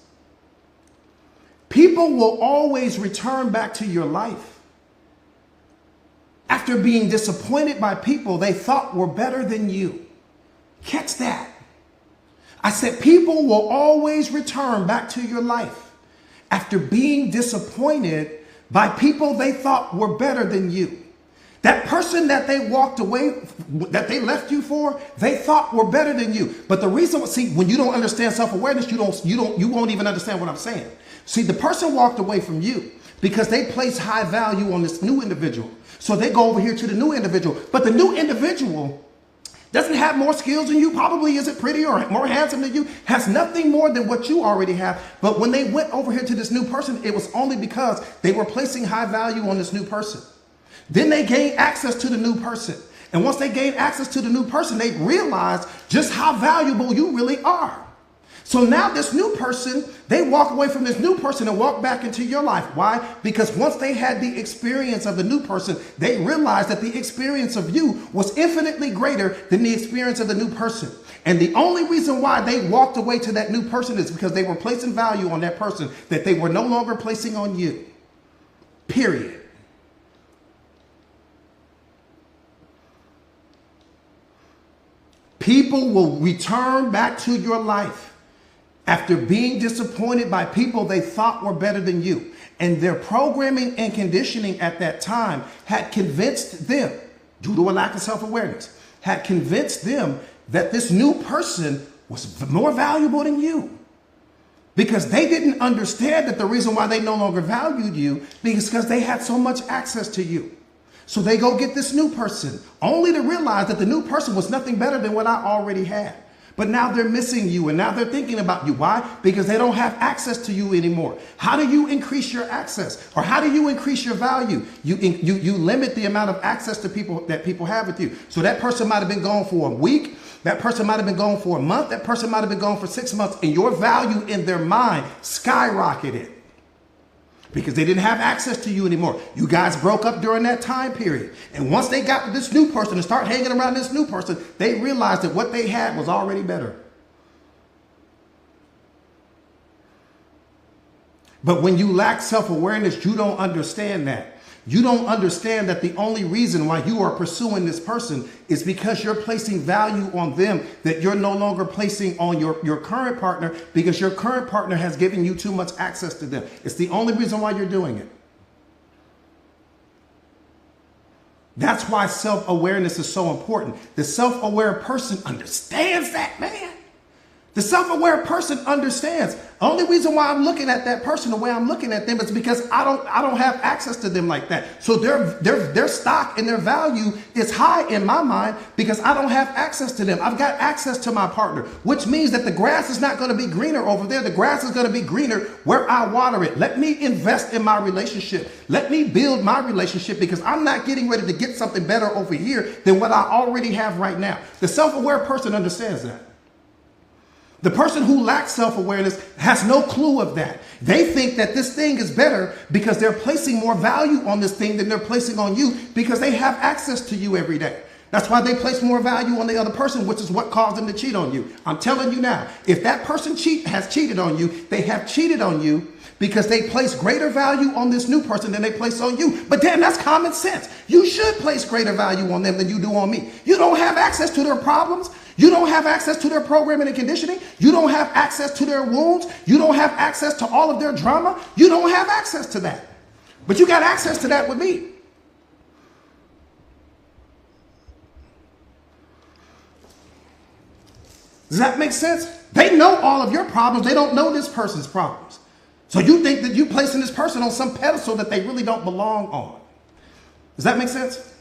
People will always return back to your life after being disappointed by people they thought were better than you. Catch that. I said people will always return back to your life after being disappointed by people they thought were better than you. That person that they walked away, that they left you for, they thought were better than you. But the reason, see, when you don't understand self-awareness, you won't even understand what I'm saying. See, the person walked away from you because they place high value on this new individual. So they go over here to the new individual. But the new individual doesn't have more skills than you, probably isn't pretty or more handsome than you, has nothing more than what you already have. But when they went over here to this new person, it was only because they were placing high value on this new person. Then they gained access to the new person. And once they gained access to the new person, they realized just how valuable you really are. So now this new person, they walk away from this new person and walk back into your life. Why? Because once they had the experience of the new person, they realized that the experience of you was infinitely greater than the experience of the new person. And the only reason why they walked away to that new person is because they were placing value on that person that they were no longer placing on you. Period. People will return back to your life after being disappointed by people they thought were better than you. And their programming and conditioning at that time had convinced them, due to a lack of self-awareness, had convinced them that this new person was more valuable than you. Because they didn't understand that the reason why they no longer valued you is because they had so much access to you. So they go get this new person, only to realize that the new person was nothing better than what I already had. But now they're missing you, and now they're thinking about you. Why? Because they don't have access to you anymore. How do you increase your access? Or how do you increase your value? You limit the amount of access to people that people have with you. So that person might have been gone for a week. That person might have been gone for a month. That person might have been gone for 6 months. And your value in their mind skyrocketed. Because they didn't have access to you anymore. You guys broke up during that time period. And once they got with this new person and start hanging around this new person, they realized that what they had was already better. But when you lack self-awareness, you don't understand that. You don't understand that the only reason why you are pursuing this person is because you're placing value on them that you're no longer placing on your current partner, because your current partner has given you too much access to them. It's the only reason why you're doing it. That's why self-awareness is so important. The self-aware person understands that, man. The self-aware person understands. The only reason why I'm looking at that person the way I'm looking at them is because I don't have access to them like that. So their stock and their value is high in my mind because I don't have access to them. I've got access to my partner, which means that the grass is not going to be greener over there. The grass is going to be greener where I water it. Let me invest in my relationship. Let me build my relationship because I'm not getting ready to get something better over here than what I already have right now. The self-aware person understands that. The person who lacks self-awareness has no clue of that. They think that this thing is better because they're placing more value on this thing than they're placing on you because they have access to you every day. That's why they place more value on the other person, which is what caused them to cheat on you. I'm telling you now, if that person has cheated on you, they have cheated on you because they place greater value on this new person than they place on you. But damn, that's common sense. You should place greater value on them than you do on me. You don't have access to their problems. You don't have access to their programming and conditioning. You don't have access to their wounds. You don't have access to all of their drama. You don't have access to that. But you got access to that with me. Does that make sense? They know all of your problems. They don't know this person's problems. So you think that you're placing this person on some pedestal that they really don't belong on. Does that make sense?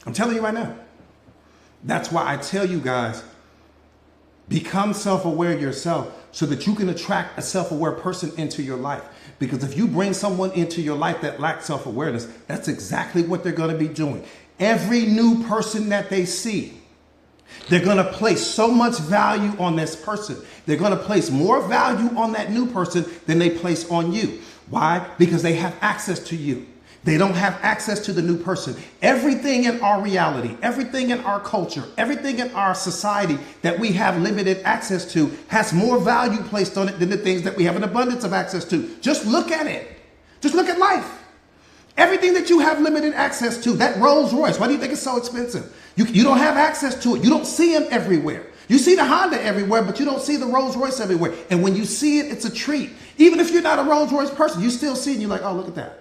I'm telling you right now. That's why I tell you guys, become self-aware yourself so that you can attract a self-aware person into your life. Because if you bring someone into your life that lacks self-awareness, that's exactly what they're going to be doing. Every new person that they see They're going to place so much value on this person. They're going to place more value on that new person than they place on you. Why? Because they have access to you. They don't have access to the new person. Everything in our reality, everything in our culture, everything in our society that we have limited access to has more value placed on it than the things that we have an abundance of access to. Just look at it. Just look at life. Everything that you have limited access to, that Rolls Royce, why do you think it's so expensive? You don't have access to it. You don't see them everywhere. You see the Honda everywhere, but you don't see the Rolls Royce everywhere. And when you see it, it's a treat. Even if you're not a Rolls Royce person, you still see it and you're like, oh, look at that.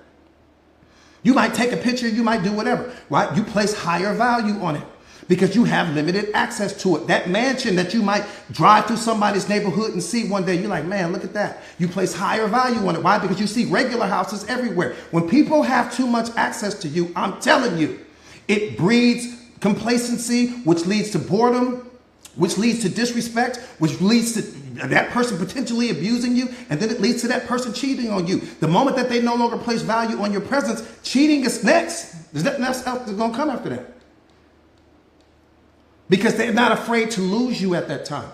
You might take a picture, you might do whatever, right? You place higher value on it because you have limited access to it. That mansion that you might drive through somebody's neighborhood and see one day, you're like, man, look at that. You place higher value on it. Why? Because you see regular houses everywhere. When people have too much access to you, I'm telling you, it breeds complacency, which leads to boredom, which leads to disrespect, which leads to that person potentially abusing you, and then it leads to that person cheating on you. The moment that they no longer place value on your presence, cheating is next. There's nothing else that's going to come after that. Because they're not afraid to lose you at that time.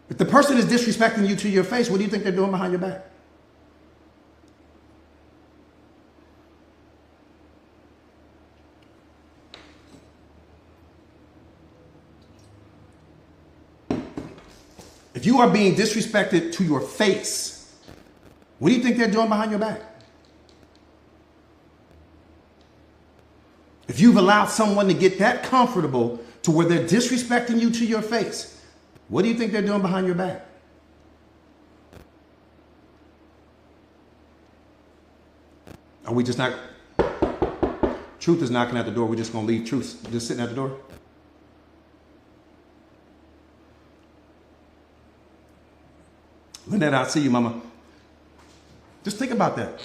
If the person is disrespecting you to your face, what do you think they're doing behind your back? If you are being disrespected to your face, what do you think they're doing behind your back? If you've allowed someone to get that comfortable to where they're disrespecting you to your face, what do you think they're doing behind your back? Are we just not? Truth is knocking at the door. We're just going to leave truth just sitting at the door? Lynette, I see you, mama. Just think about that.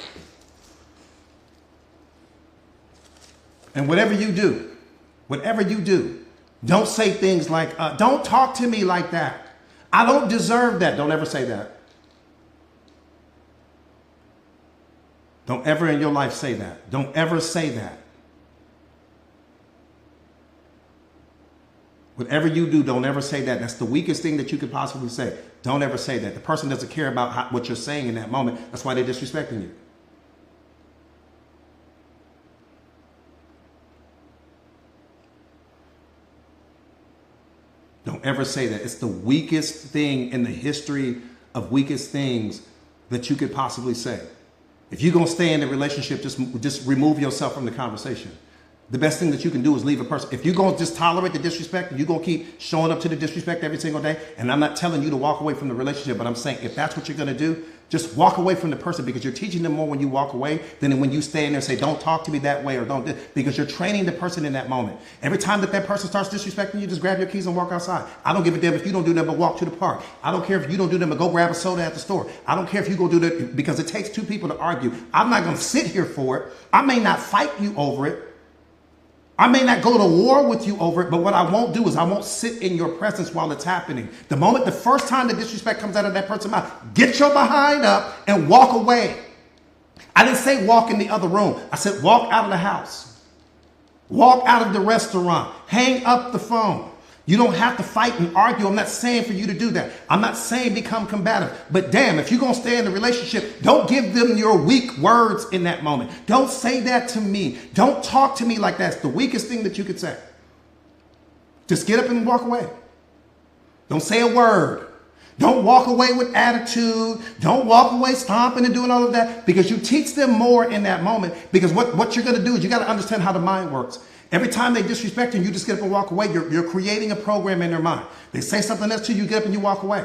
And whatever you do, don't say things like, don't talk to me like that. I don't deserve that. Don't ever say that. Don't ever in your life say that. Don't ever say that. Whatever you do, don't ever say that. That's the weakest thing that you could possibly say. Don't ever say that. The person doesn't care about what you're saying in that moment. That's why they're disrespecting you. Don't ever say that. It's the weakest thing in the history of weakest things that you could possibly say. If you're going to stay in a relationship, just remove yourself from the conversation. The best thing that you can do is leave a person. If you're going to just tolerate the disrespect, you're going to keep showing up to the disrespect every single day. And I'm not telling you to walk away from the relationship, but I'm saying if that's what you're going to do, just walk away from the person, because you're teaching them more when you walk away than when you stay in there and say, don't talk to me that way, or don't, because you're training the person in that moment. Every time that person starts disrespecting you, just grab your keys and walk outside. I don't give a damn if you don't do nothing but walk to the park. I don't care if you don't do nothing but go grab a soda at the store. I don't care if you go do that, because it takes two people to argue. I'm not going to sit here for it. I may not fight you over it. I may not go to war with you over it, but what I won't do is I won't sit in your presence while it's happening. The first time the disrespect comes out of that person's mouth, get your behind up and walk away. I didn't say walk in the other room. I said walk out of the house. Walk out of the restaurant. Hang up the phone. You don't have to fight and argue. I'm not saying for you to do that. I'm not saying become combative. But damn, if you're going to stay in the relationship, don't give them your weak words in that moment. Don't say that to me. Don't talk to me like that. It's the weakest thing that you could say. Just get up and walk away. Don't say a word. Don't walk away with attitude. Don't walk away stomping and doing all of that, because you teach them more in that moment. Because what you're going to do is you got to understand how the mind works. Every time they disrespect you, you just get up and walk away. You're creating a program in their mind. They say something else to you, you get up and you walk away.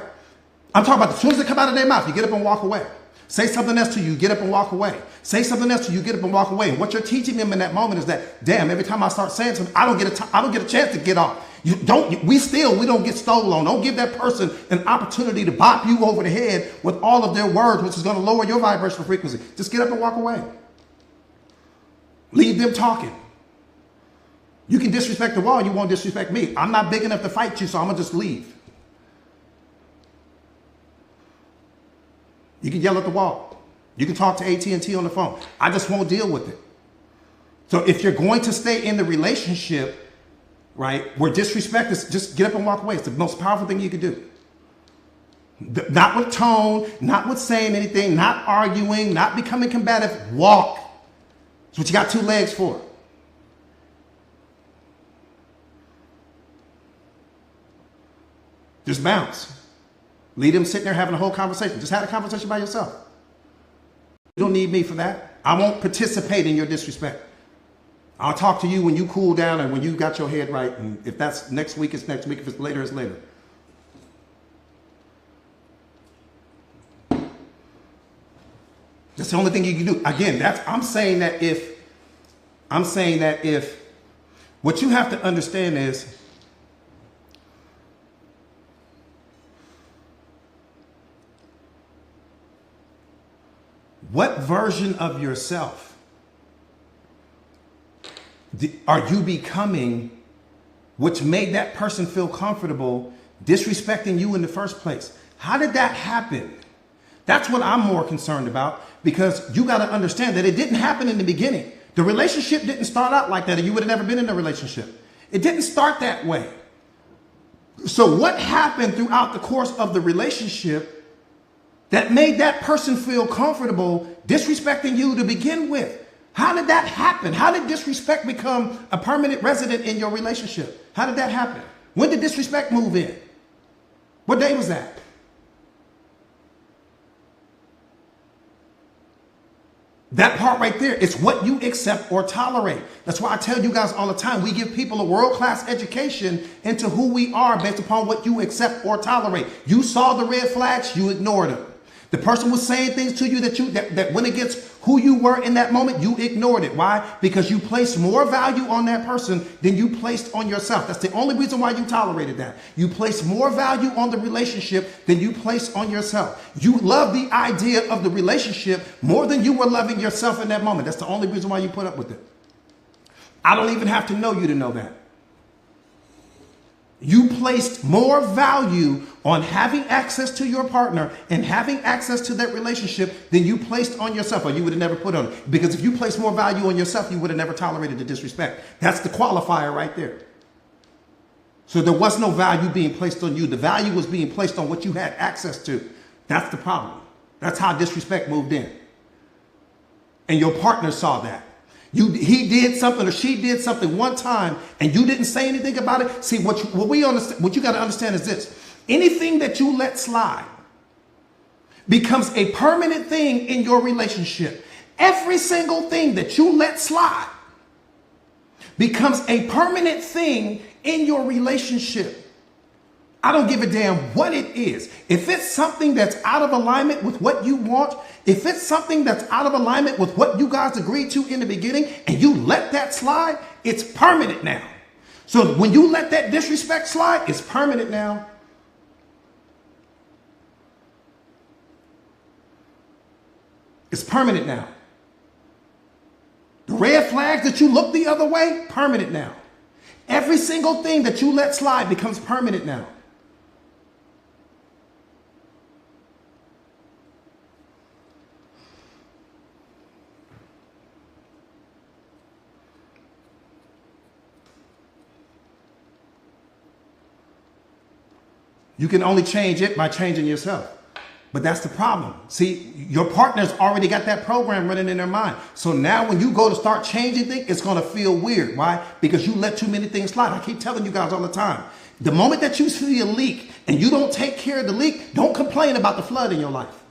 I'm talking about as soon as they come out of their mouth, you get up and walk away. Say something else to you, get up and walk away. Say something else to you, get up and walk away. And what you're teaching them in that moment is that, damn, every time I start saying something, I don't get a chance to get off. We don't get stolen on. Don't give that person an opportunity to bop you over the head with all of their words, which is going to lower your vibrational frequency. Just get up and walk away. Leave them talking. You can disrespect the wall, you won't disrespect me. I'm not big enough to fight you, so I'm going to just leave. You can yell at the wall. You can talk to AT&T on the phone. I just won't deal with it. So if you're going to stay in the relationship, right? Where disrespect is just get up and walk away. It's the most powerful thing you can do. Not with tone, not with saying anything, not arguing, not becoming combative. Walk. That's what you got two legs for. Just bounce. Leave them sitting there having a whole conversation. Just have a conversation by yourself. You don't need me for that. I won't participate in your disrespect. I'll talk to you when you cool down and when you got your head right. And if that's next week, it's next week. If it's later, it's later. That's the only thing you can do. Again, I'm saying that if what you have to understand is what version of yourself are you becoming, which made that person feel comfortable disrespecting you in the first place? How did that happen? That's what I'm more concerned about, because you got to understand that it didn't happen in the beginning. The relationship didn't start out like that, or you would have never been in a relationship. It didn't start that way. So what happened throughout the course of the relationship that made that person feel comfortable disrespecting you to begin with? How did that happen? How did disrespect become a permanent resident in your relationship? How did that happen? When did disrespect move in? What day was that? That part right there is what you accept or tolerate. That's why I tell you guys all the time, we give people a world-class education into who we are based upon what you accept or tolerate. You saw the red flags, you ignored them. The person was saying things to you that went against who you were in that moment, you ignored it. Why? Because you placed more value on that person than you placed on yourself. That's the only reason why you tolerated that. You placed more value on the relationship than you placed on yourself. You love the idea of the relationship more than you were loving yourself in that moment. That's the only reason why you put up with it. I don't even have to know you to know that. You placed more value on having access to your partner and having access to that relationship than you placed on yourself, or you would have never put on it. Because if you placed more value on yourself, you would have never tolerated the disrespect. That's the qualifier right there. So there was no value being placed on you. The value was being placed on what you had access to. That's the problem. That's how disrespect moved in. And your partner saw that. He did something or she did something one time and you didn't say anything about it. See, what you got to understand is this. Anything that you let slide becomes a permanent thing in your relationship. Every single thing that you let slide becomes a permanent thing in your relationship. I don't give a damn what it is. If it's something that's out of alignment with what you want, if it's something that's out of alignment with what you guys agreed to in the beginning and you let that slide, it's permanent now. So when you let that disrespect slide, it's permanent now. It's permanent now. The red flags that you look the other way, permanent now. Every single thing that you let slide becomes permanent now. You can only change it by changing yourself. But that's the problem. See, your partner's already got that program running in their mind. So now when you go to start changing things, it's going to feel weird. Why? Because you let too many things slide. I keep telling you guys all the time. The moment that you see a leak and you don't take care of the leak, don't complain about the flood in your life.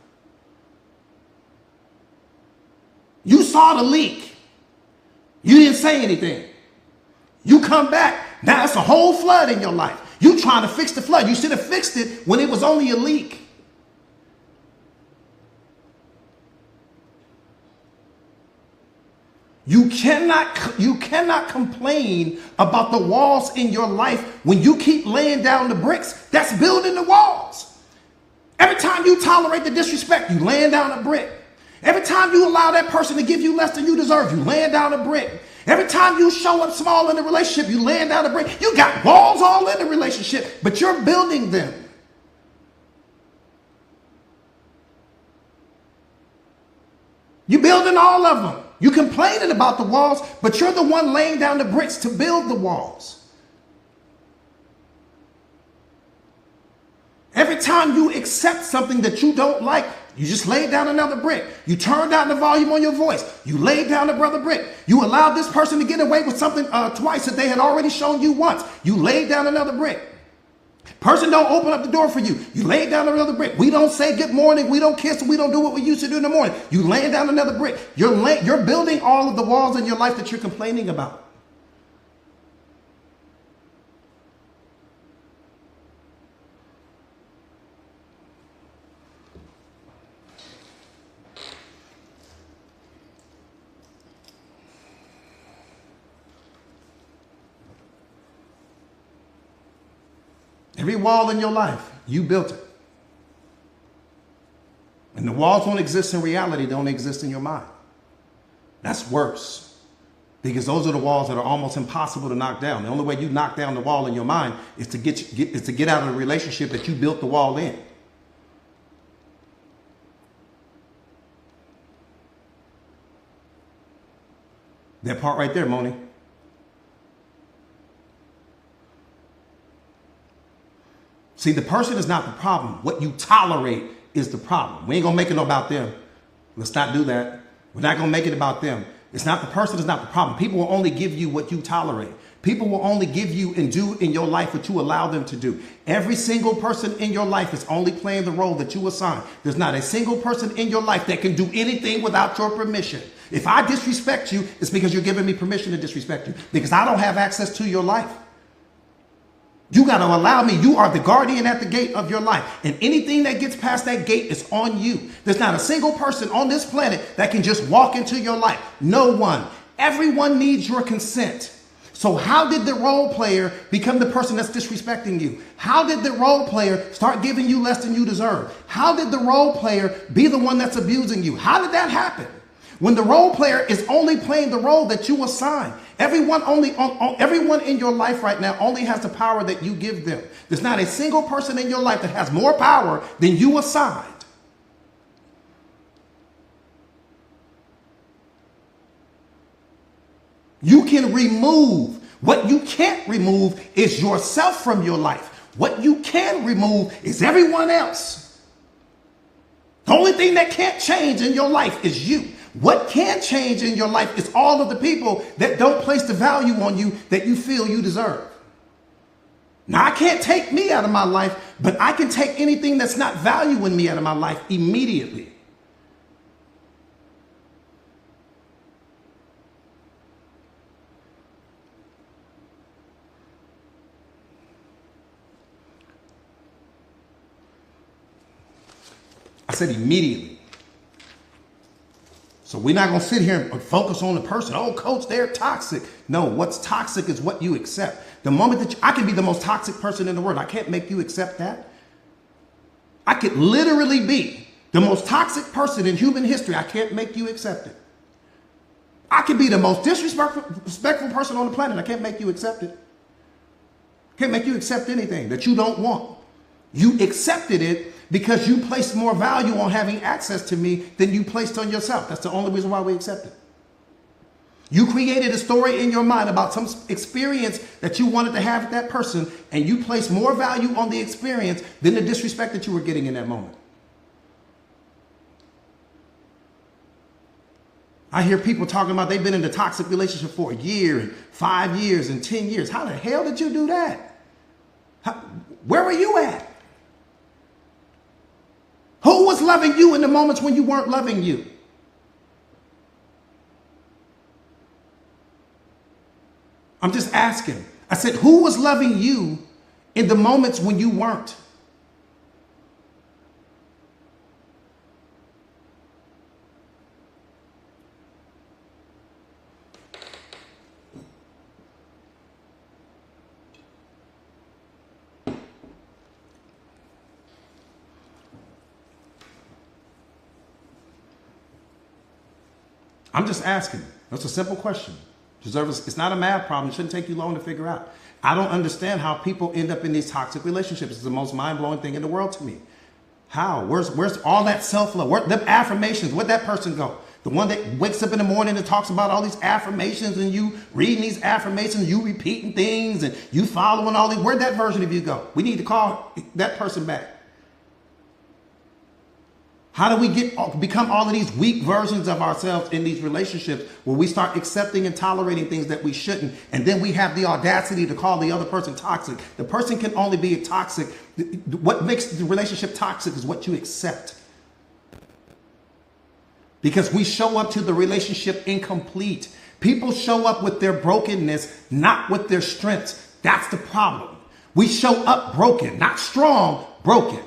You saw the leak. You didn't say anything. You come back. Now it's a whole flood in your life. You trying to fix the flood. You should have fixed it when it was only a leak. You cannot complain about the walls in your life when you keep laying down the bricks that's building the walls. Every time you tolerate the disrespect, you laying down a brick. Every time you allow that person to give you less than you deserve, you laying down a brick. Every time you show up small in the relationship, you laying down a brick. You got walls all in the relationship, but you're building them. You're building all of them. You complaining about the walls, but you're the one laying down the bricks to build the walls. Every time you accept something that you don't like, you just laid down another brick. You turned down the volume on your voice. You laid down another brick. You allowed this person to get away with something twice that they had already shown you once. You laid down another brick. Person don't open up the door for you. You laid down another brick. We don't say good morning. We don't kiss. We don't do what we used to do in the morning. You laying down another brick. You're building all of the walls in your life that you're complaining about. Every wall in your life, you built it. And the walls don't exist in reality, they only exist in your mind. That's worse. Because those are the walls that are almost impossible to knock down. The only way you knock down the wall in your mind is to get out of the relationship that you built the wall in. That part right there, Moni. See, the person is not the problem. What you tolerate is the problem. We ain't gonna make it about them. Let's not do that. We're not gonna make it about them. It's not the person is not the problem. People will only give you what you tolerate. People will only give you and do in your life what you allow them to do. Every single person in your life is only playing the role that you assign. There's not a single person in your life that can do anything without your permission. If I disrespect you, it's because you're giving me permission to disrespect you, because I don't have access to your life. You got to allow me. You are the guardian at the gate of your life. And anything that gets past that gate is on you. There's not a single person on this planet that can just walk into your life. No one. Everyone needs your consent. So how did the role player become the person that's disrespecting you? How did the role player start giving you less than you deserve? How did the role player be the one that's abusing you? How did that happen? When the role player is only playing the role that you assign. Everyone in your life right now only has the power that you give them. There's not a single person in your life that has more power than you assigned. You can remove. What you can't remove is yourself from your life. What you can remove is everyone else. The only thing that can't change in your life is you. What can change in your life is all of the people that don't place the value on you that you feel you deserve. Now, I can't take me out of my life, but I can take anything that's not valuing me out of my life immediately. I said immediately. So we're not going to sit here and focus on the person. Oh, coach, they're toxic. No, what's toxic is what you accept. The moment that I can be the most toxic person in the world, I can't make you accept that. I could literally be the most toxic person in human history. I can't make you accept it. I could be the most disrespectful person on the planet. I can't make you accept it. Can't make you accept anything that you don't want. You accepted it because you placed more value on having access to me than you placed on yourself. That's the only reason why we accept it. You created a story in your mind about some experience that you wanted to have with that person, and you placed more value on the experience than the disrespect that you were getting in that moment. I hear people talking about they've been in a toxic relationship for a year, and 5 years, and 10 years. How the hell did you do that? Where were you at? Who was loving you in the moments when you weren't loving you? I'm just asking. I said, who was loving you in the moments when you weren't? I'm just asking. That's a simple question. It's not a math problem. It shouldn't take you long to figure out. I don't understand how people end up in these toxic relationships. It's the most mind-blowing thing in the world to me. How? Where's all that self-love? Where the affirmations? Where'd that person go? The one that wakes up in the morning and talks about all these affirmations, and you reading these affirmations, you repeating things, and you following all these. Where'd that version of you go? We need to call that person back. How do we become all of these weak versions of ourselves in these relationships where we start accepting and tolerating things that we shouldn't, and then we have the audacity to call the other person toxic? The person can only be toxic. What makes the relationship toxic is what you accept. Because we show up to the relationship incomplete. People show up with their brokenness, not with their strengths. That's the problem. We show up broken, not strong, broken.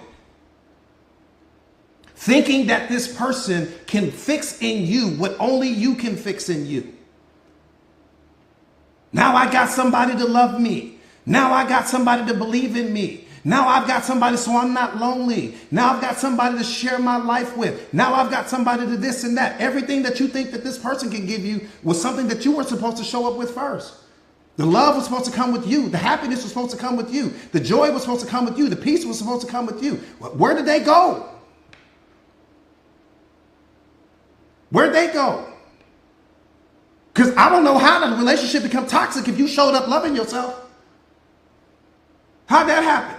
Thinking that this person can fix in you what only you can fix in you. Now I got somebody to love me. Now I got somebody to believe in me. Now I've got somebody so I'm not lonely. Now I've got somebody to share my life with. Now I've got somebody to this and that. Everything that you think that this person can give you was something that you were supposed to show up with first. The love was supposed to come with you. The happiness was supposed to come with you. The joy was supposed to come with you. The peace was supposed to come with you. Where did they go? Where'd they go? Because I don't know how the relationship become toxic if you showed up loving yourself. How'd that happen?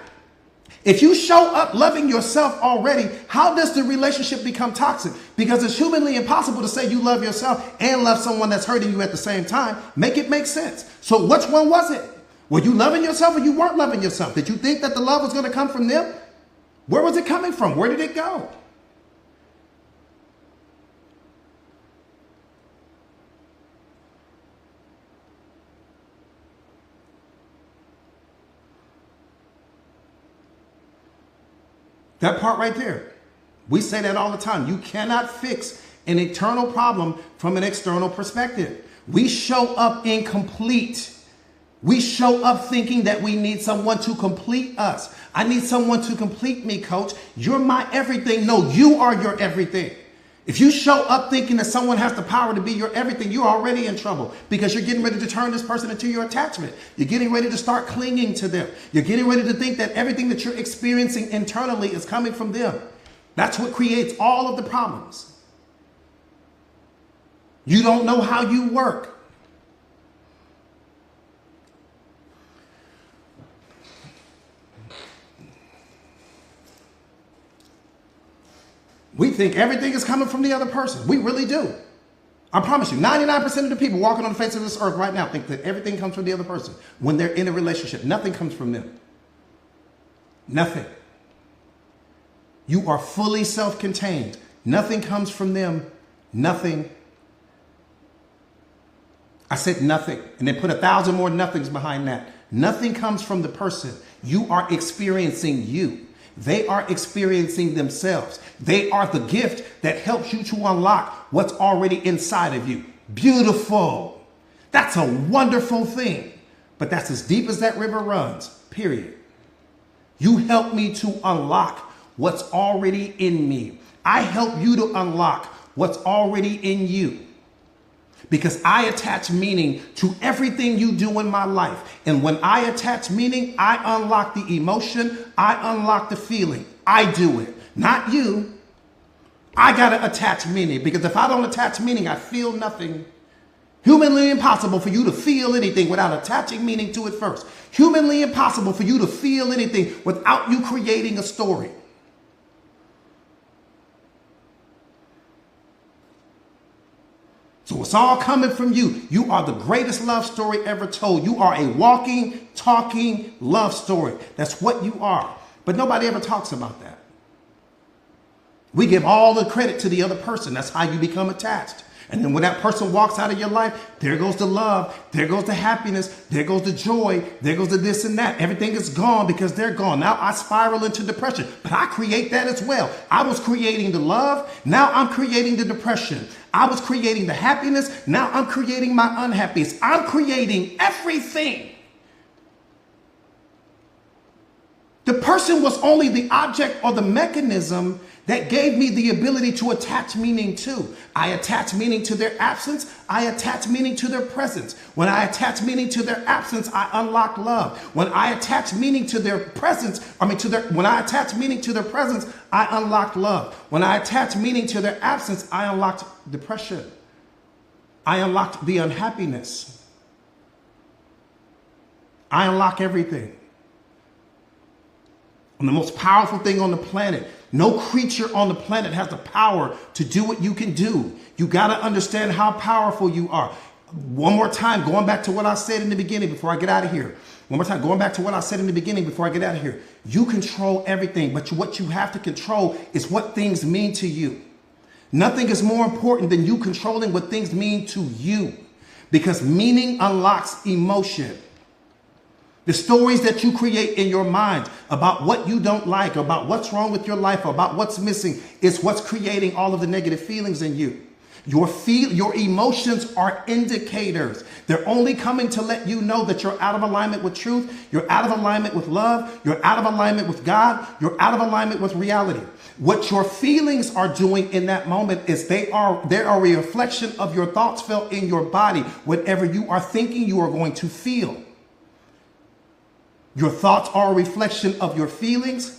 If you show up loving yourself already, how does the relationship become toxic? Because it's humanly impossible to say you love yourself and love someone that's hurting you at the same time. Make it make sense. So which one was it? Were you loving yourself or you weren't loving yourself? Did you think that the love was going to come from them? Where was it coming from? Where did it go? That part right there. We say that all the time. You cannot fix an internal problem from an external perspective. We show up incomplete. We show up thinking that we need someone to complete us. I need someone to complete me, coach. You're my everything. No, you are your everything. If you show up thinking that someone has the power to be your everything, you're already in trouble because you're getting ready to turn this person into your attachment. You're getting ready to start clinging to them. You're getting ready to think that everything that you're experiencing internally is coming from them. That's what creates all of the problems. You don't know how you work. We think everything is coming from the other person. We really do. I promise you, 99% of the people walking on the face of this earth right now think that everything comes from the other person. When they're in a relationship, nothing comes from them. Nothing. You are fully self-contained. Nothing comes from them. Nothing. I said nothing, and then put 1,000 more nothings behind that. Nothing comes from the person. You are experiencing you. They are experiencing themselves. They are the gift that helps you to unlock what's already inside of you. Beautiful. That's a wonderful thing. But that's as deep as that river runs, period. You help me to unlock what's already in me. I help you to unlock what's already in you. Because I attach meaning to everything you do in my life. And when I attach meaning, I unlock the emotion, I unlock the feeling. I do it, not you. I gotta attach meaning, because if I don't attach meaning, I feel nothing. Humanly impossible for you to feel anything without attaching meaning to it first. Humanly impossible for you to feel anything without you creating a story. So it's all coming from you. You are the greatest love story ever told. You are a walking, talking love story. That's what you are. But nobody ever talks about that. We give all the credit to the other person. That's how you become attached. And then when that person walks out of your life, there goes the love, there goes the happiness, there goes the joy, there goes the this and that. Everything is gone because they're gone. Now I spiral into depression, but I create that as well. I was creating the love, now I'm creating the depression. I was creating the happiness, now I'm creating my unhappiness. I'm creating everything. The person was only the object or the mechanism that gave me the ability to attach meaning to. I attach meaning to their absence. I attach meaning to their presence. When I attach meaning to their absence, I unlock love. When I attach meaning to their presence, when I attach meaning to their presence, I unlock love. When I attach meaning to their absence, I unlocked depression. I unlocked the unhappiness. I unlock everything. I'm the most powerful thing on the planet. No creature on the planet has the power to do what you can do. You got to understand how powerful you are. One more time, going back to what I said in the beginning before I get out of here. One more time, going back to what I said in the beginning before I get out of here. You control everything, but what you have to control is what things mean to you. Nothing is more important than you controlling what things mean to you, because meaning unlocks emotion. The stories that you create in your mind about what you don't like, about what's wrong with your life, about what's missing, is what's creating all of the negative feelings in you. Your emotions are indicators. They're only coming to let you know that you're out of alignment with truth. You're out of alignment with love. You're out of alignment with God. You're out of alignment with reality. What your feelings are doing in that moment is they are a reflection of your thoughts felt in your body. Whatever you are thinking, you are going to feel. Your thoughts are a reflection of your feelings.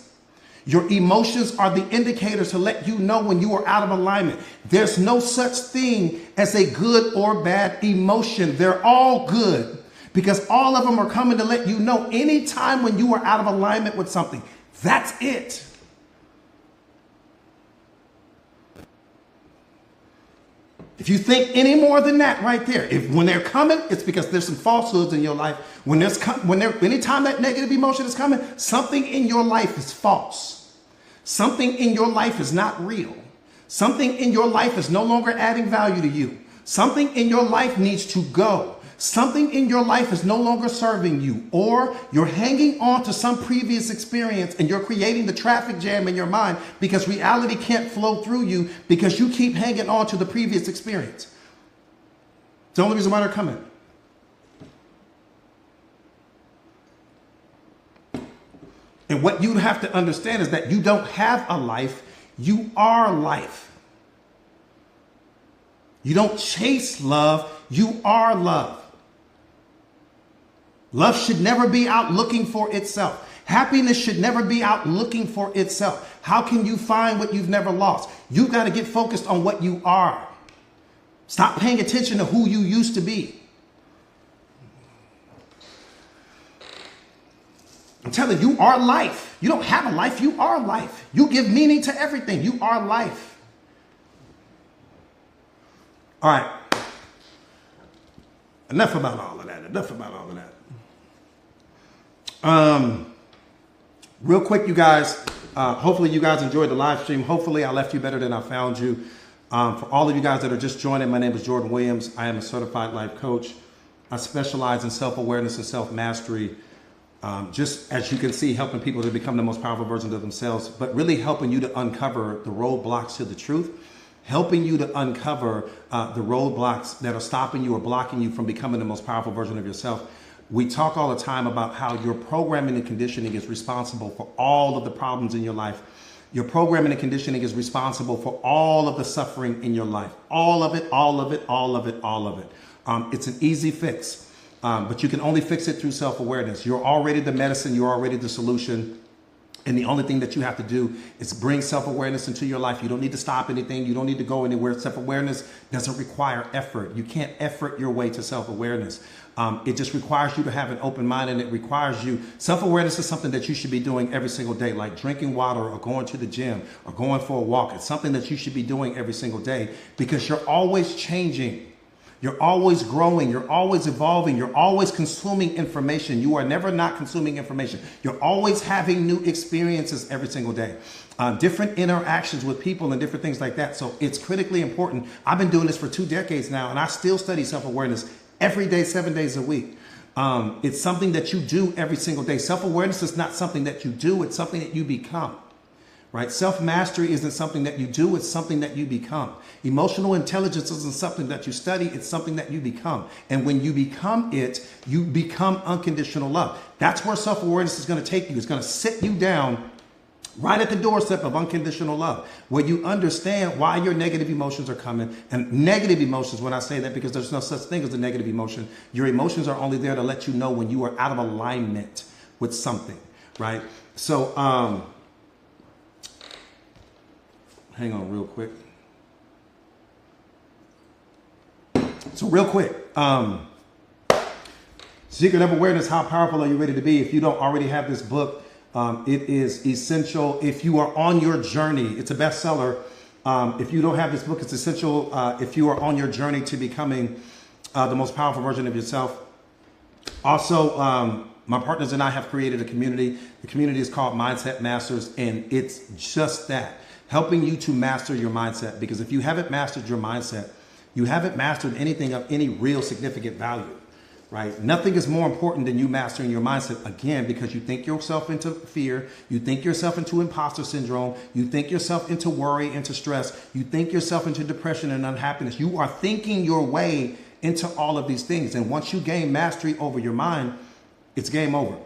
Your emotions are the indicators to let you know when you are out of alignment. There's no such thing as a good or bad emotion. They're all good, because all of them are coming to let you know anytime when you are out of alignment with something. That's it. If you think any more than that right there, when they're coming, it's because there's some falsehoods in your life. Anytime that negative emotion is coming, something in your life is false. Something in your life is not real. Something in your life is no longer adding value to you. Something in your life needs to go. Something in your life is no longer serving you, or you're hanging on to some previous experience and you're creating the traffic jam in your mind because reality can't flow through you because you keep hanging on to the previous experience. It's the only reason why they're coming. And what you have to understand is that you don't have a life, you are life. You don't chase love, you are love. Love should never be out looking for itself. Happiness should never be out looking for itself. How can you find what you've never lost? You've got to get focused on what you are. Stop paying attention to who you used to be. I'm telling you, you are life. You don't have a life, you are life. You give meaning to everything. You are life. All right. Enough about all of that. Real quick, you guys, hopefully you guys enjoyed the live stream. Hopefully I left you better than I found you. For all of you guys that are just joining, my name is Jordan Williams. I am a certified life coach. I specialize in self-awareness and self-mastery. Just as you can see, helping people to become the most powerful versions of themselves, but really helping you to uncover the roadblocks to the truth, helping you to uncover the roadblocks that are stopping you or blocking you from becoming the most powerful version of yourself. We talk all the time about how your programming and conditioning is responsible for all of the problems in your life. Your programming and conditioning is responsible for all of the suffering in your life. All of it. It's an easy fix. But you can only fix it through self-awareness. You're already the medicine. You're already the solution. And the only thing that you have to do is bring self-awareness into your life. You don't need to stop anything. You don't need to go anywhere. Self-awareness doesn't require effort. You can't effort your way to self-awareness. It just requires you to have an open mind, and it requires you. Self-awareness is something that you should be doing every single day, like drinking water or going to the gym or going for a walk. It's something that you should be doing every single day, because you're always changing. You're always growing. You're always evolving. You're always consuming information. You are never not consuming information. You're always having new experiences every single day. Different interactions with people and different things like that. So it's critically important. I've been doing this for 2 decades now, and I still study self-awareness every day, 7 days a week. It's something that you do every single day. Self-awareness is not something that you do. It's something that you become. Right? Self-mastery isn't something that you do, it's something that you become. Emotional intelligence isn't something that you study, it's something that you become. And when you become it, you become unconditional love. That's where self-awareness is going to take you. It's going to sit you down right at the doorstep of unconditional love, where you understand why your negative emotions are coming. And negative emotions, when I say that, because there's no such thing as a negative emotion. Your emotions are only there to let you know when you are out of alignment with something, right? So, hang on real quick. Secret of Awareness, How Powerful Are You Ready to Be? If you don't already have this book, It is essential if you are on your journey. It's a bestseller. If you don't have this book, it's essential if you are on your journey to becoming the most powerful version of yourself. Also, my partners and I have created a community. The community is called Mindset Masters, and it's just that, helping you to master your mindset. Because if you haven't mastered your mindset, you haven't mastered anything of any real significant value, right? Nothing is more important than you mastering your mindset, again, because you think yourself into fear, you think yourself into imposter syndrome, you think yourself into worry, into stress, you think yourself into depression and unhappiness. You are thinking your way into all of these things. And once you gain mastery over your mind, it's game over.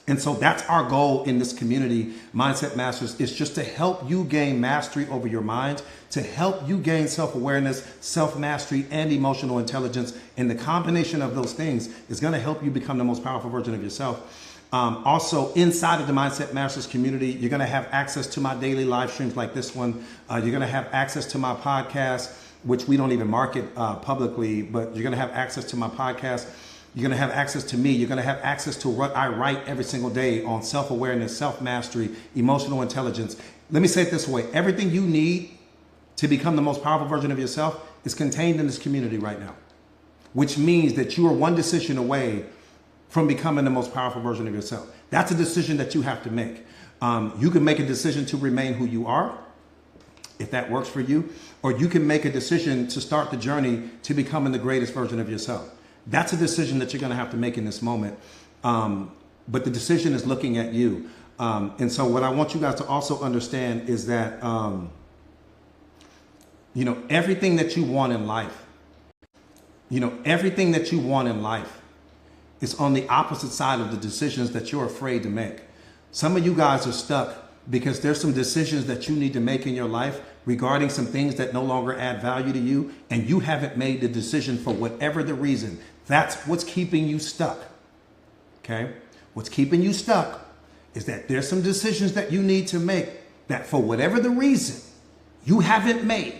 And so that's our goal in this community, Mindset Masters, is just to help you gain mastery over your mind, to help you gain self-awareness, self-mastery, and emotional intelligence. And the combination of those things is going to help you become the most powerful version of yourself. Also, inside of the Mindset Masters community, you're going to have access to my daily live streams like this one. You're going to have access to my podcast, which we don't even market publicly, but you're going to have access to my podcast. You're going to have access to me. You're going to have access to what I write every single day on self-awareness, self-mastery, emotional intelligence. Let me say it this way. Everything you need to become the most powerful version of yourself is contained in this community right now, which means that you are one decision away from becoming the most powerful version of yourself. That's a decision that you have to make. You can make a decision to remain who you are, if that works for you, or you can make a decision to start the journey to becoming the greatest version of yourself. That's a decision that you're going to have to make in this moment. But the decision is looking at you. And so what I want you guys to also understand is that, everything that you want in life, everything that you want in life is on the opposite side of the decisions that you're afraid to make. Some of you guys are stuck because there's some decisions that you need to make in your life regarding some things that no longer add value to you, and you haven't made the decision for whatever the reason. That's what's keeping you stuck, okay? What's keeping you stuck is that there's some decisions that you need to make that for whatever the reason you haven't made.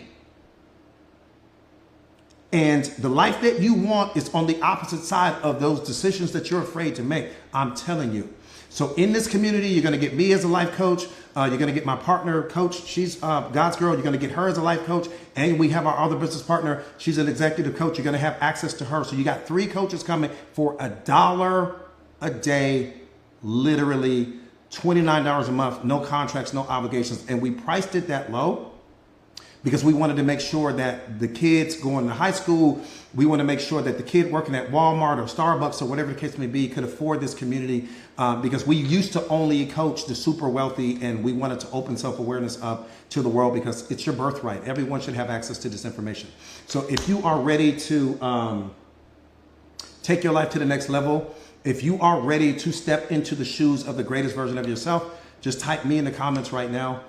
And the life that you want is on the opposite side of those decisions that you're afraid to make. I'm telling you. So in this community, you're going to get me as a life coach. You're going to get my partner coach. She's God's girl. You're going to get her as a life coach. And we have our other business partner. She's an executive coach. You're going to have access to her. So you got 3 coaches coming for $1 a day, literally $29 a month, no contracts, no obligations. And we priced it that low because we wanted to make sure that the kids going to high school, we want to make sure that the kid working at Walmart or Starbucks or whatever the case may be could afford this community, because we used to only coach the super wealthy, and we wanted to open self-awareness up to the world because it's your birthright. Everyone should have access to this information. So if you are ready to take your life to the next level, if you are ready to step into the shoes of the greatest version of yourself, just type me in the comments right now.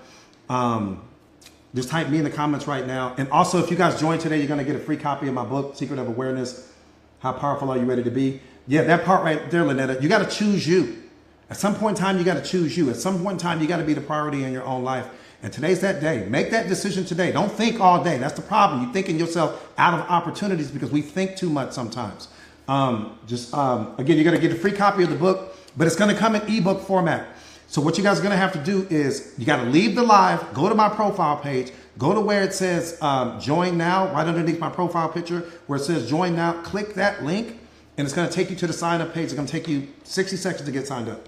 Just type me in the comments right now. And also, if you guys join today, you're going to get a free copy of my book, Secret of Awareness. How powerful are you ready to be? Yeah, that part right there, Lynetta, you got to choose you. At some point in time, you got to choose you. At some point in time, you got to be the priority in your own life. And today's that day. Make that decision today. Don't think all day. That's the problem. You're thinking yourself out of opportunities because we think too much sometimes. Again, you're going to get a free copy of the book, but it's going to come in ebook format. So what you guys are going to have to do is you got to leave the live, go to my profile page, go to where it says join now, right underneath my profile picture where it says join now, click that link, and it's going to take you to the sign up page. It's going to take you 60 seconds to get signed up.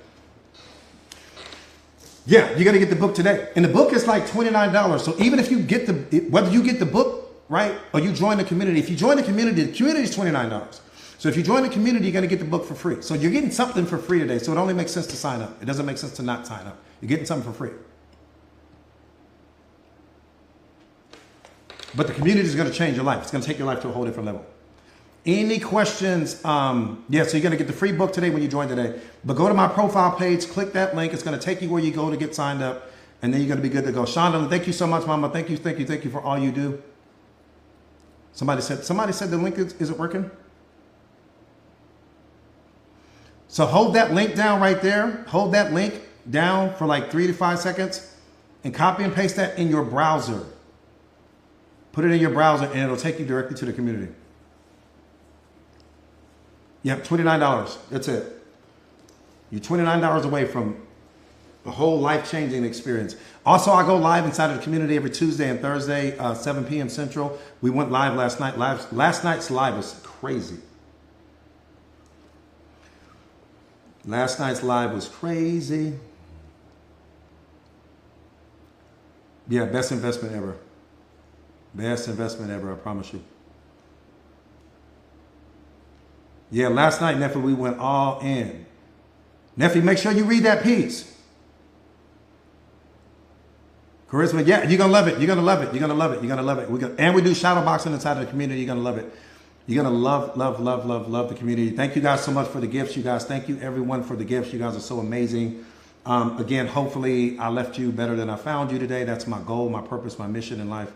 Yeah, you're going to get the book today. And the book is like $29. So even if you get whether you get the book, right, or you join the community, if you join the community is $29. So if you join the community, you're going to get the book for free. So you're getting something for free today. So it only makes sense to sign up. It doesn't make sense to not sign up. You're getting something for free. But the community is going to change your life. It's going to take your life to a whole different level. Any questions? So you're going to get the free book today when you join today. But go to my profile page, click that link. It's going to take you where you go to get signed up. And then you're going to be good to go. Shonda, thank you so much, Mama. Thank you for all you do. Somebody said the link isn't working. So hold that link down right there. Hold that link down for like 3 to 5 seconds and copy and paste that in your browser. Put it in your browser and it'll take you directly to the community. Yep, $29. That's it. You're $29 away from A whole life-changing experience. Also, I go live inside of the community every Tuesday and Thursday, 7 p.m. Central. We went live last night. Last night's live was crazy. Last night's live was crazy. Yeah, best investment ever. Best investment ever, I promise you. Yeah, last night, Nephi, we went all in. Nephi, make sure you read that piece. Charisma, yeah, you're going to love it. You're going to love it. You're going to love it. You're going to love it. And we do shadow boxing inside of the community. You're going to love it. You're going to love the community. Thank you guys so much for the gifts, you guys. Thank you, everyone, for the gifts. You guys are so amazing. Again, hopefully I left you better than I found you today. That's my goal, my purpose, my mission in life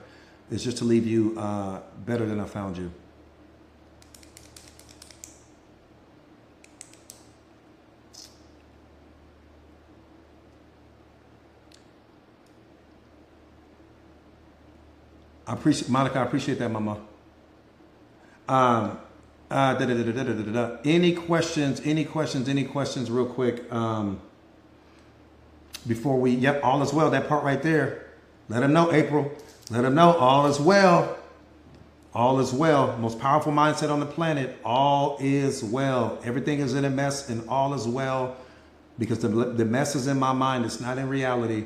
is just to leave you better than I found you. Monica, I appreciate that, Mama. Any questions real quick before we, yep, all is well, that part right there. Let them know, April. Let them know all is well. All is well. Most powerful mindset on the planet. All is well. Everything is in a mess and all is well because the mess is in my mind. It's not in reality.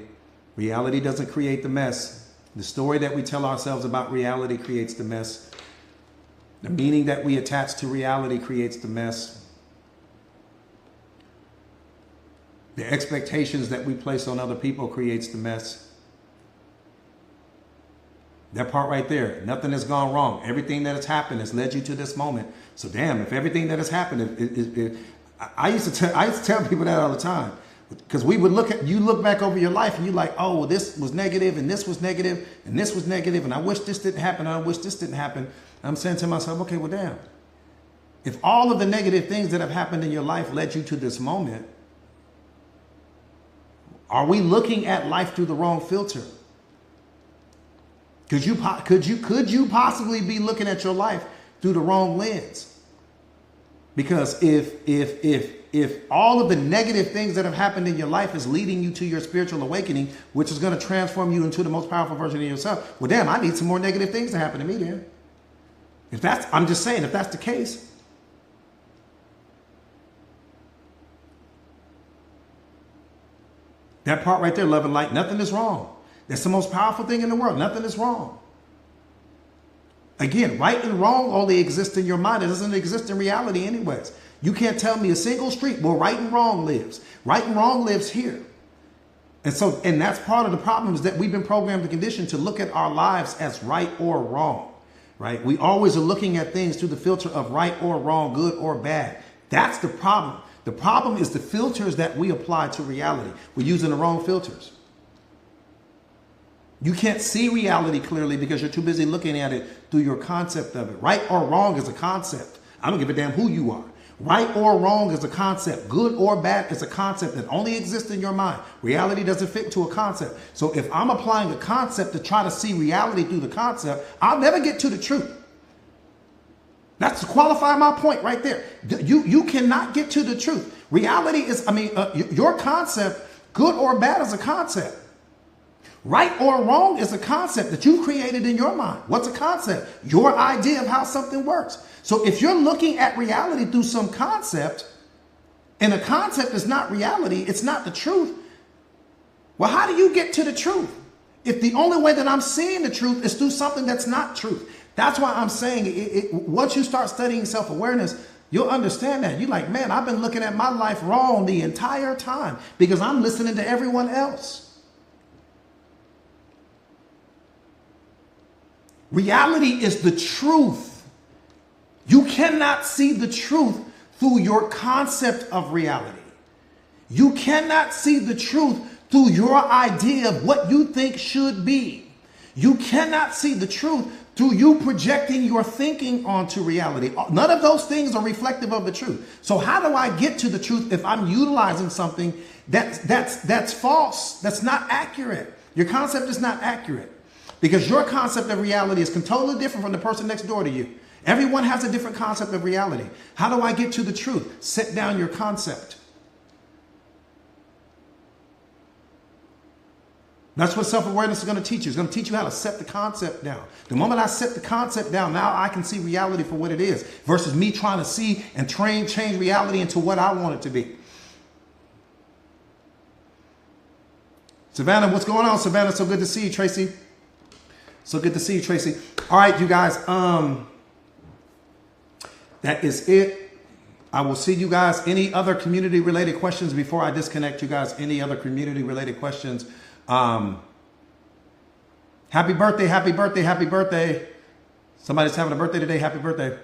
Reality doesn't create the mess. The story that we tell ourselves about reality creates the mess. The meaning that we attach to reality creates the mess. The expectations that we place on other people creates the mess. That part right there, nothing has gone wrong. Everything that has happened has led you to this moment. So damn, if everything that has happened, I used to tell people that all the time. Because we would look back over your life and you're like, oh, well, this was negative and this was negative and this was negative and I wish this didn't happen. I wish this didn't happen. I'm saying to myself, okay, well, damn. If all of the negative things that have happened in your life led you to this moment, are we looking at life through the wrong filter? Could you possibly be looking at your life through the wrong lens? Because if all of the negative things that have happened in your life is leading you to your spiritual awakening, which is going to transform you into the most powerful version of yourself, well, damn, I need some more negative things to happen to me then. I'm just saying, if that's the case, that part right there, love and light, nothing is wrong. That's the most powerful thing in the world. Nothing is wrong. Again, right and wrong only exist in your mind. It doesn't exist in reality anyways. You can't tell me a single street where right and wrong lives. Right and wrong lives here. And that's part of the problem is that we've been programmed and conditioned to look at our lives as right or wrong, right? We always are looking at things through the filter of right or wrong, good or bad. That's the problem. The problem is the filters that we apply to reality. We're using the wrong filters. You can't see reality clearly because you're too busy looking at it through your concept of it. Right or wrong is a concept. I don't give a damn who you are. Right or wrong is a concept. Good or bad is a concept that only exists in your mind. Reality doesn't fit into a concept. So if I'm applying a concept to try to see reality through the concept, I'll never get to the truth. That's to qualify my point right there. You cannot get to the truth. Reality is, your concept, good or bad, is a concept. Right or wrong is a concept that you created in your mind. What's a concept? Your idea of how something works. So if you're looking at reality through some concept, and a concept is not reality, it's not the truth, well, how do you get to the truth? If the only way that I'm seeing the truth is through something that's not truth. That's why I'm saying once you start studying self-awareness, you'll understand that. You're like, man, I've been looking at my life wrong the entire time because I'm listening to everyone else. Reality is the truth. You cannot see the truth through your concept of reality. You cannot see the truth through your idea of what you think should be. You cannot see the truth through you projecting your thinking onto reality. None of those things are reflective of the truth. So how do I get to the truth if I'm utilizing something that's false, that's not accurate? Your concept is not accurate. Because your concept of reality is totally different from the person next door to you. Everyone has a different concept of reality. How do I get to the truth? Set down your concept. That's what self-awareness is going to teach you. It's going to teach you how to set the concept down. The moment I set the concept down, now I can see reality for what it is versus me trying to see and change reality into what I want it to be. Savannah, what's going on, Savannah? So good to see you, Tracy. So good to see you, Tracy. All right, you guys. That is it. I will see you guys. Any other community-related questions before I disconnect you guys? Any other community-related questions? Happy birthday, happy birthday, happy birthday. Somebody's having a birthday today. Happy birthday.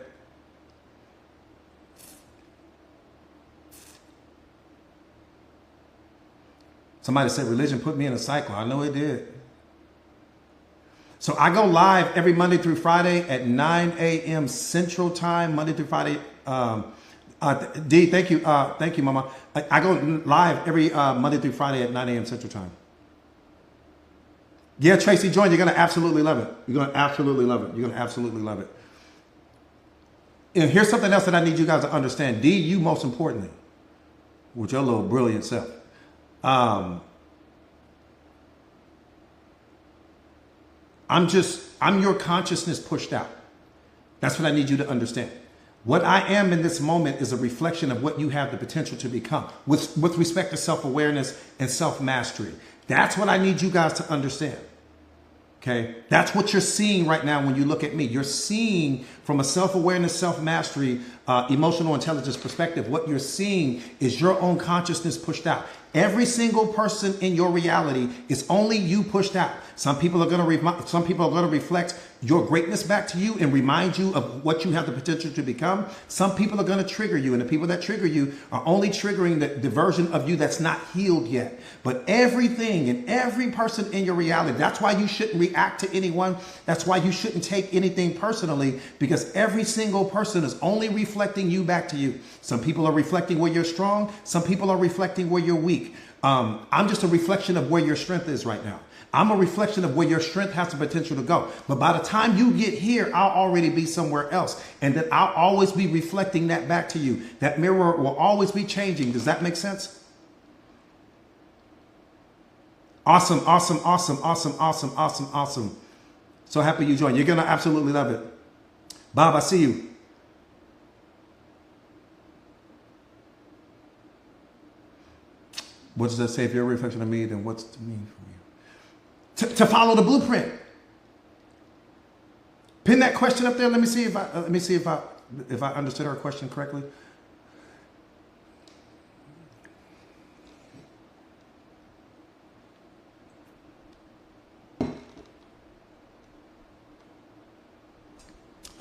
Somebody said religion put me in a cycle. I know it did. So I go live every Monday through Friday at 9 a.m. Central Time, Monday through Friday. D, thank you. Thank you, Mama. I go live every Monday through Friday at 9 a.m. Central Time. Yeah, Tracy, join. You're going to absolutely love it. You're going to absolutely love it. You're going to absolutely love it. And here's something else that I need you guys to understand. D, you most importantly, with your little brilliant self. I'm your consciousness pushed out. That's what I need you to understand. What I am in this moment is a reflection of what you have the potential to become with respect to self-awareness and self-mastery. That's what I need you guys to understand. Okay, that's what you're seeing right now when you look at me. You're seeing from a self-awareness, self-mastery, emotional intelligence perspective, what you're seeing is your own consciousness pushed out. Every single person in your reality is only you pushed out. Some people are going to reflect your greatness back to you and remind you of what you have the potential to become. Some people are going to trigger you, and the people that trigger you are only triggering the version of you that's not healed yet. But everything and every person in your reality, that's why you shouldn't react to anyone. That's why you shouldn't take anything personally, because every single person is only reflecting you back to you. Some people are reflecting where you're strong. Some people are reflecting where you're weak. I'm just a reflection of where your strength is right now. I'm a reflection of where your strength has the potential to go. But by the time you get here, I'll already be somewhere else. And then I'll always be reflecting that back to you. That mirror will always be changing. Does that make sense? Awesome, awesome, awesome, awesome, awesome, awesome, awesome. So happy you joined. You're going to absolutely love it. Bob, I see you. What does that say? If you're a reflection of me, then what's to me for you? To follow the blueprint. Pin that question up there. Let me see if I understood her question correctly.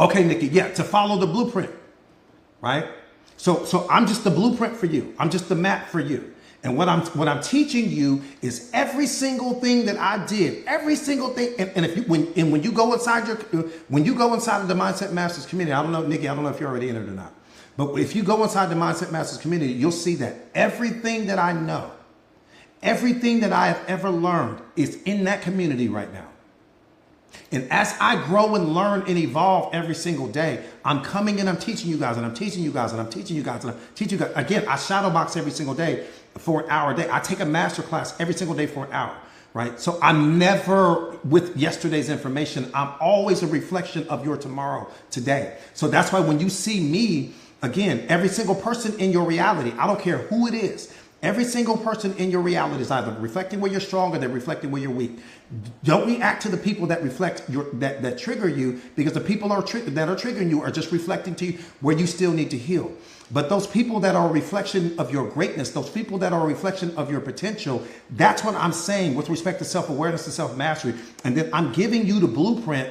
Okay, Nikki. Yeah, to follow the blueprint, right? So I'm just the blueprint for you. I'm just the map for you. And what I'm teaching you is every single thing that I did, every single thing. And when you go inside of the Mindset Masters community, I don't know, Nikki, I don't know if you're already in it or not, but if you go inside the Mindset Masters community, you'll see that everything that I know, everything that I have ever learned is in that community right now. And as I grow and learn and evolve every single day, I'm coming and I'm teaching you guys, and I'm teaching you guys, and I'm teaching you guys, and I'm teaching you guys. Again, I shadow box every single day for an hour a day. I take a master class every single day for an hour, right? So I'm never with yesterday's information. I'm always a reflection of your tomorrow, today. So that's why when you see me, again, every single person in your reality, I don't care who it is, every single person in your reality is either reflecting where you're strong or they're reflecting where you're weak. Don't react to the people that reflect that trigger you, because the people that are triggering you are just reflecting to you where you still need to heal. But those people that are a reflection of your greatness, those people that are a reflection of your potential, that's what I'm saying with respect to self-awareness and self-mastery. And then I'm giving you the blueprint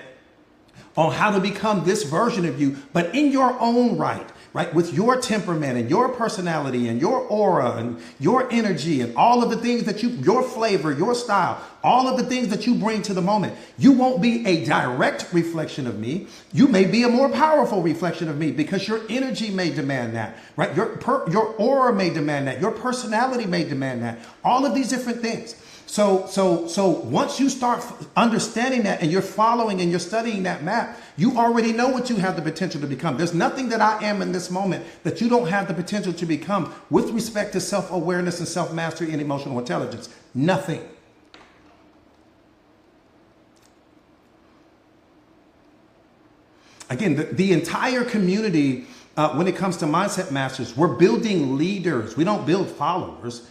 on how to become this version of you, but in your own right, with your temperament and your personality and your aura and your energy and all of the things that your flavor, your style, all of the things that you bring to the moment. You won't be a direct reflection of me. You may be a more powerful reflection of me because your energy may demand that, right? Your aura may demand that. Your personality may demand that. All of these different things. So once you start understanding that and you're following and you're studying that map, you already know what you have the potential to become. There's nothing that I am in this moment that you don't have the potential to become with respect to self-awareness and self-mastery and emotional intelligence. Nothing. Again, the entire community, when it comes to Mindset Masters, we're building leaders. We don't build followers.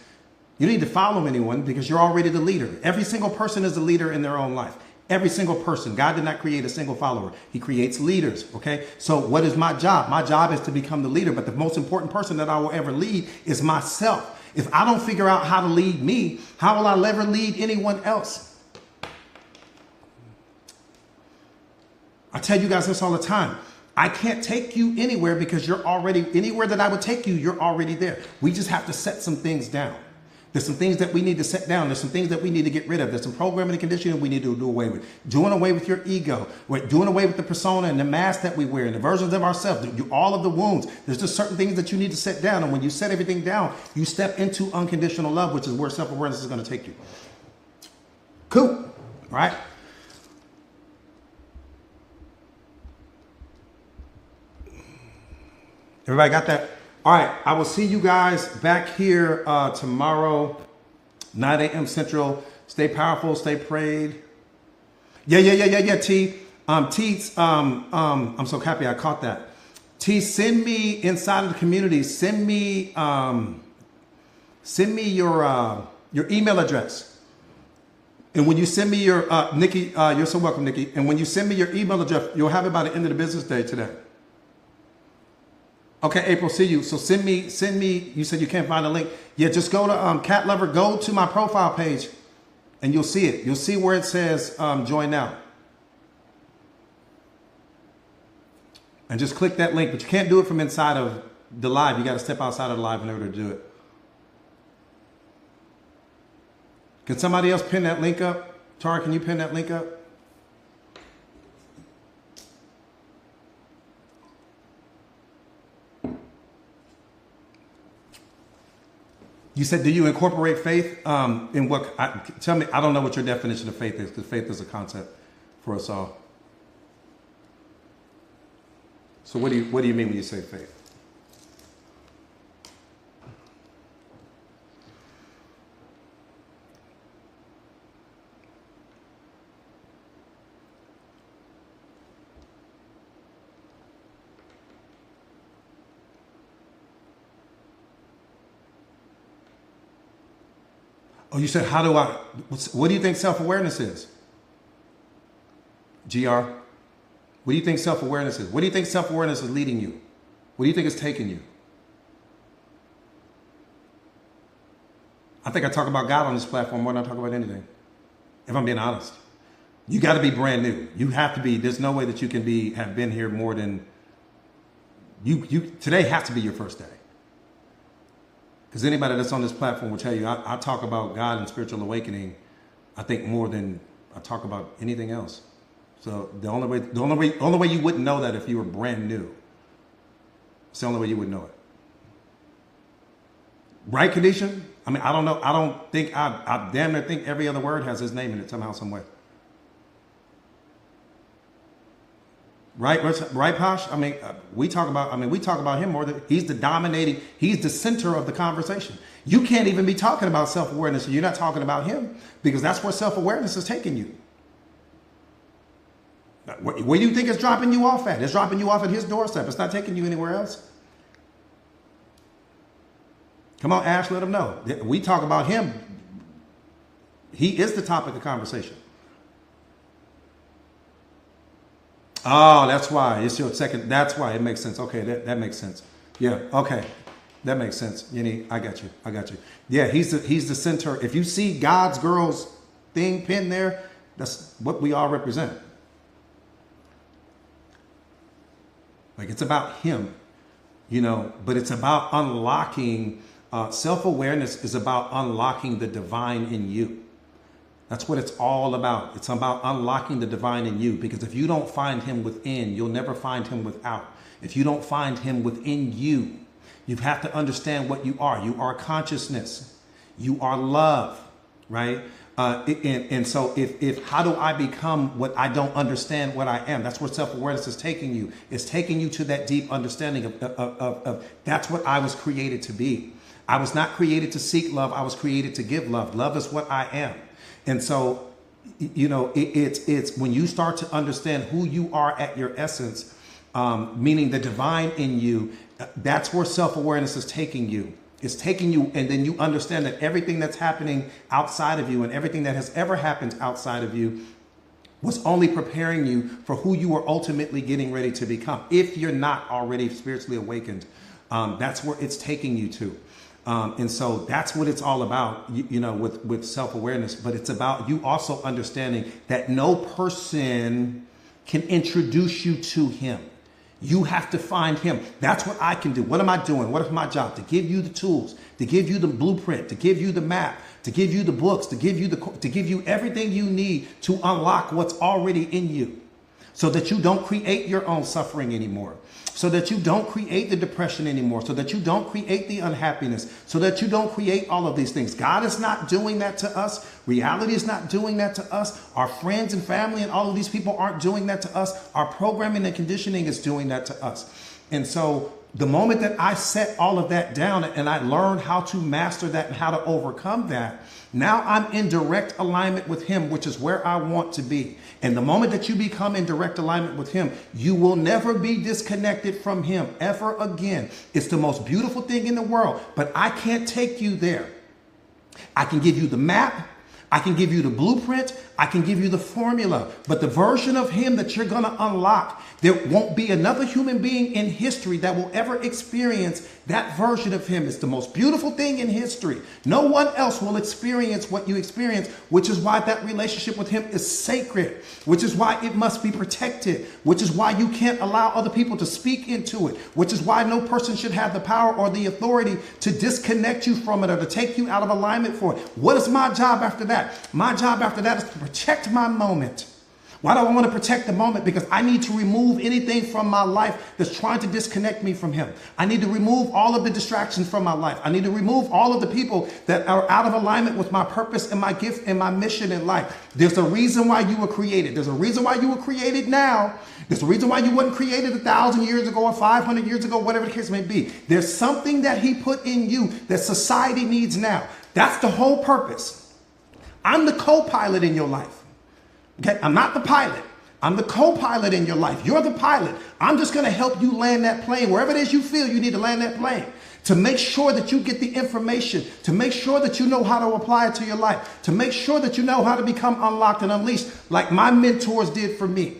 You don't need to follow anyone because you're already the leader. Every single person is a leader in their own life. Every single person. God did not create a single follower. He creates leaders, okay? So what is my job? My job is to become the leader, but the most important person that I will ever lead is myself. If I don't figure out how to lead me, how will I ever lead anyone else? I tell you guys this all the time. I can't take you anywhere because you're already, anywhere that I would take you, you're already there. We just have to set some things down. There's some things that we need to set down. There's some things that we need to get rid of. There's some programming and conditioning we need to do away with. Doing away with your ego. We're doing away with the persona and the mask that we wear and the versions of ourselves. All of the wounds. There's just certain things that you need to set down. And when you set everything down, you step into unconditional love, which is where self-awareness is going to take you. Cool. All right. Everybody got that? All right, I will see you guys back here tomorrow, 9 a.m. Central. Stay powerful, stay prayed. Yeah, T. I'm so happy I caught that. T, send me inside of the community. Send me your email address. And when you send me your Nikki, you're so welcome, Nikki. And when you send me your email address, you'll have it by the end of the business day today. Okay, April, see you. So send me, you said you can't find a link. Yeah, just go to Cat Lover, go to my profile page and you'll see it. You'll see where it says join now. And just click that link, but you can't do it from inside of the live. You got to step outside of the live in order to do it. Can somebody else pin that link up? Tara, can you pin that link up? You said, do you incorporate faith in what? Tell me, I don't know what your definition of faith is, because faith is a concept for us all. So what do you mean when you say faith? Oh, you said, how do I, what do you think self-awareness is? GR, what do you think self-awareness is? What do you think self-awareness is leading you? What do you think it's taking you? I think I talk about God on this platform more than I talk about anything, if I'm being honest. You got to be brand new. You have to be, there's no way that you can have been here more than, today has to be your first day. Because anybody that's on this platform will tell you, I talk about God and spiritual awakening, I think more than I talk about anything else. So the only way you wouldn't know that if you were brand new. It's the only way you would know it. Right, Kadisha? I mean, I don't know. I don't think, I damn near think every other word has his name in it somehow, some way. Right, Posh? I mean, we talk about him more than, he's the center of the conversation. You can't even be talking about self-awareness and you're not talking about him, because that's where self-awareness is taking you. Where do you think it's dropping you off at? It's dropping you off at his doorstep. It's not taking you anywhere else. Come on, Ash, let him know. We talk about him. He is the topic of conversation. Oh, that's why. It's your second. That's why it makes sense. Okay, that makes sense. Yeah, okay. That makes sense. Yeni, I got you. Yeah, he's the center. If you see God's girls thing pinned there, that's what we all represent. Like, it's about him, but it's about unlocking, self-awareness is about unlocking the divine in you. That's what it's all about. It's about unlocking the divine in you, because if you don't find him within, you'll never find him without. If you don't find him within you, you have to understand what you are. You are consciousness. You are love, right? And so if how do I become what I don't understand what I am? That's where self-awareness is taking you. It's taking you to that deep understanding of that's what I was created to be. I was not created to seek love. I was created to give love. Love is what I am. And so, it's when you start to understand who you are at your essence, meaning the divine in you. That's where self-awareness is taking you. It's taking you, and then you understand that everything that's happening outside of you and everything that has ever happened outside of you was only preparing you for who you are ultimately getting ready to become. If you're not already spiritually awakened, that's where it's taking you to. And so that's what it's all about, you know, with self-awareness. But it's about you also understanding that no person can introduce you to him. You have to find him. That's what I can do. What am I doing? What is my job? To give you the tools, to give you the blueprint, to give you the map, to give you the books, to give you everything you need to unlock what's already in you, so that you don't create your own suffering anymore, so that you don't create the depression anymore, so that you don't create the unhappiness, so that you don't create all of these things. God is not doing that to us. Reality is not doing that to us. Our friends and family and all of these people aren't doing that to us. Our programming and conditioning is doing that to us. And so the moment that I set all of that down and I learned how to master that and how to overcome that, now I'm in direct alignment with him, which is where I want to be. And the moment that you become in direct alignment with him, you will never be disconnected from him ever again. It's the most beautiful thing in the world, but I can't take you there. I can give you the map. I can give you the blueprint. I can give you the formula, but the version of him that you're going to unlock, there won't be another human being in history that will ever experience that version of him. It's the most beautiful thing in history. No one else will experience what you experience, which is why that relationship with him is sacred, which is why it must be protected, which is why you can't allow other people to speak into it, which is why no person should have the power or the authority to disconnect you from it or to take you out of alignment for it. What is my job after that? My job after that is to protect my moment. Why do I want to protect the moment? Because I need to remove anything from my life that's trying to disconnect me from him. I need to remove all of the distractions from my life. I need to remove all of the people that are out of alignment with my purpose and my gift and my mission in life. There's a reason why you were created. There's a reason why you were created now. There's a reason why you weren't created 1,000 years ago or 500 years ago, whatever the case may be. There's something that he put in you that society needs now. That's the whole purpose. I'm the co-pilot in your life. Okay, I'm not the pilot. I'm the co-pilot in your life. You're the pilot. I'm just going to help you land that plane wherever it is you feel you need to land that plane, to make sure that you get the information, to make sure that you know how to apply it to your life, to make sure that you know how to become unlocked and unleashed like my mentors did for me.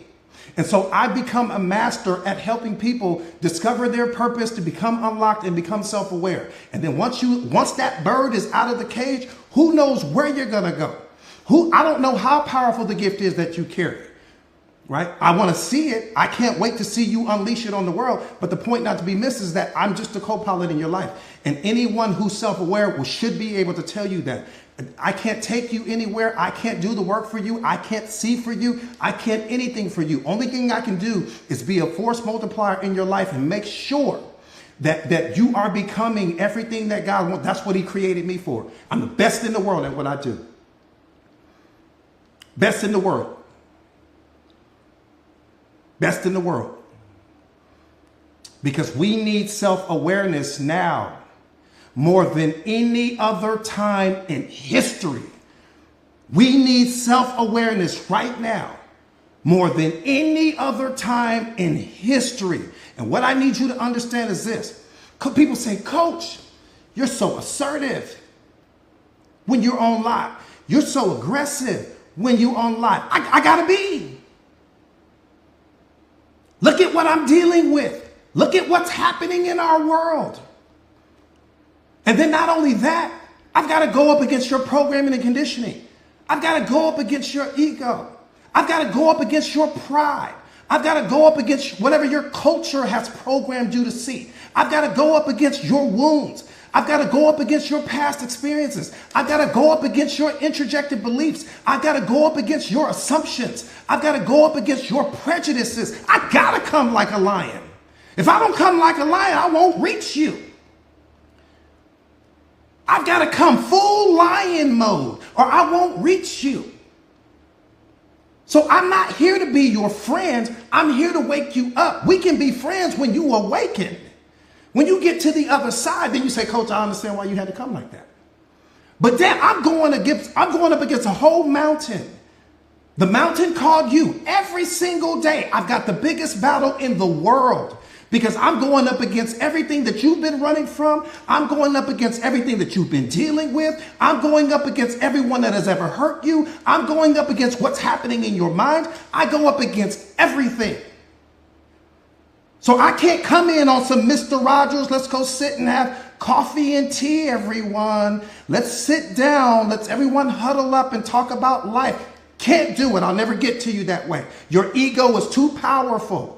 And so I become a master at helping people discover their purpose, to become unlocked and become self-aware. And then once that bird is out of the cage, who knows where you're going to go? I don't know how powerful the gift is that you carry, right? I want to see it. I can't wait to see you unleash it on the world. But the point not to be missed is that I'm just a co-pilot in your life. And anyone who's self-aware should be able to tell you that. I can't take you anywhere. I can't do the work for you. I can't see for you. I can't anything for you. Only thing I can do is be a force multiplier in your life and make sure that you are becoming everything that God wants. That's what he created me for. I'm the best in the world at what I do. Best in the world. Best in the world. Because we need self-awareness now more than any other time in history. We need self-awareness right now more than any other time in history. And what I need you to understand is this. People say, Coach, you're so assertive when you're on live. You're so aggressive when you on live. I gotta be. Look at what I'm dealing with. Look at what's happening in our world. And then not only that, I've got to go up against your programming and conditioning. I've got to go up against your ego. I've got to go up against your pride. I've got to go up against whatever your culture has programmed you to see. I've got to go up against your wounds. I've got to go up against your past experiences. I've got to go up against your interjected beliefs. I've got to go up against your assumptions. I've got to go up against your prejudices. I got to come like a lion. If I don't come like a lion, I won't reach you. I've got to come full lion mode or I won't reach you. So I'm not here to be your friend. I'm here to wake you up. We can be friends when you awaken. When you get to the other side, then you say, Coach, I understand why you had to come like that. But then I'm going up against a whole mountain The mountain called you. Every single day, I've got the biggest battle in the world because I'm going up against everything that you've been running from. I'm going up against everything that you've been dealing with. I'm going up against everyone that has ever hurt you. I'm going up against what's happening in your mind. I go up against everything. So I can't come in on some Mr. Rogers. Let's go sit and have coffee and tea, everyone. Let's sit down. Let's everyone huddle up and talk about life. Can't do it. I'll never get to you that way. Your ego is too powerful.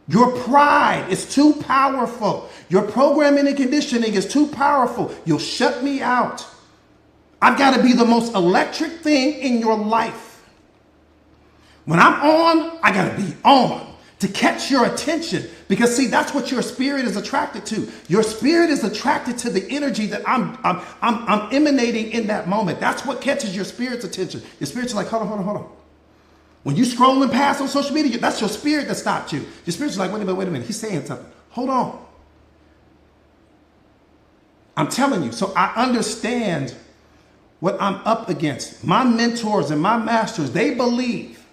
Your pride is too powerful. Your programming and conditioning is too powerful. You'll shut me out. I've got to be the most electric thing in your life. When I'm on, I got to be on to catch your attention. Because see, that's what your spirit is attracted to. Your spirit is attracted to the energy that I'm emanating in that moment. That's what catches your spirit's attention. Your spirit's like, hold on. When you scrolling past on social media, that's your spirit that stopped you. Your spirit's like, wait a minute. He's saying something. Hold on. I'm telling you. So I understand what I'm up against. My mentors and my masters, they believe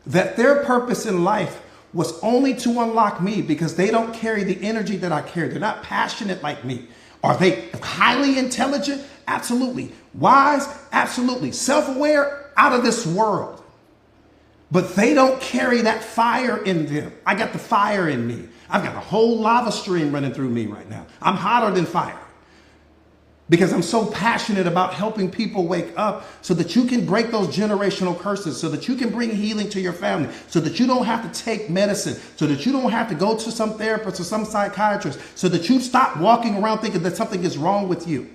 that their purpose in life was only to unlock me because they don't carry the energy that I carry. They're not passionate like me. Are they highly intelligent? Absolutely. Wise? Absolutely. Self-aware? Out of this world. But they don't carry that fire in them. I got the fire in me. I've got a whole lava stream running through me right now. I'm hotter than fire. Because I'm so passionate about helping people wake up so that you can break those generational curses, so that you can bring healing to your family, so that you don't have to take medicine, so that you don't have to go to some therapist or some psychiatrist, so that you stop walking around thinking that something is wrong with you.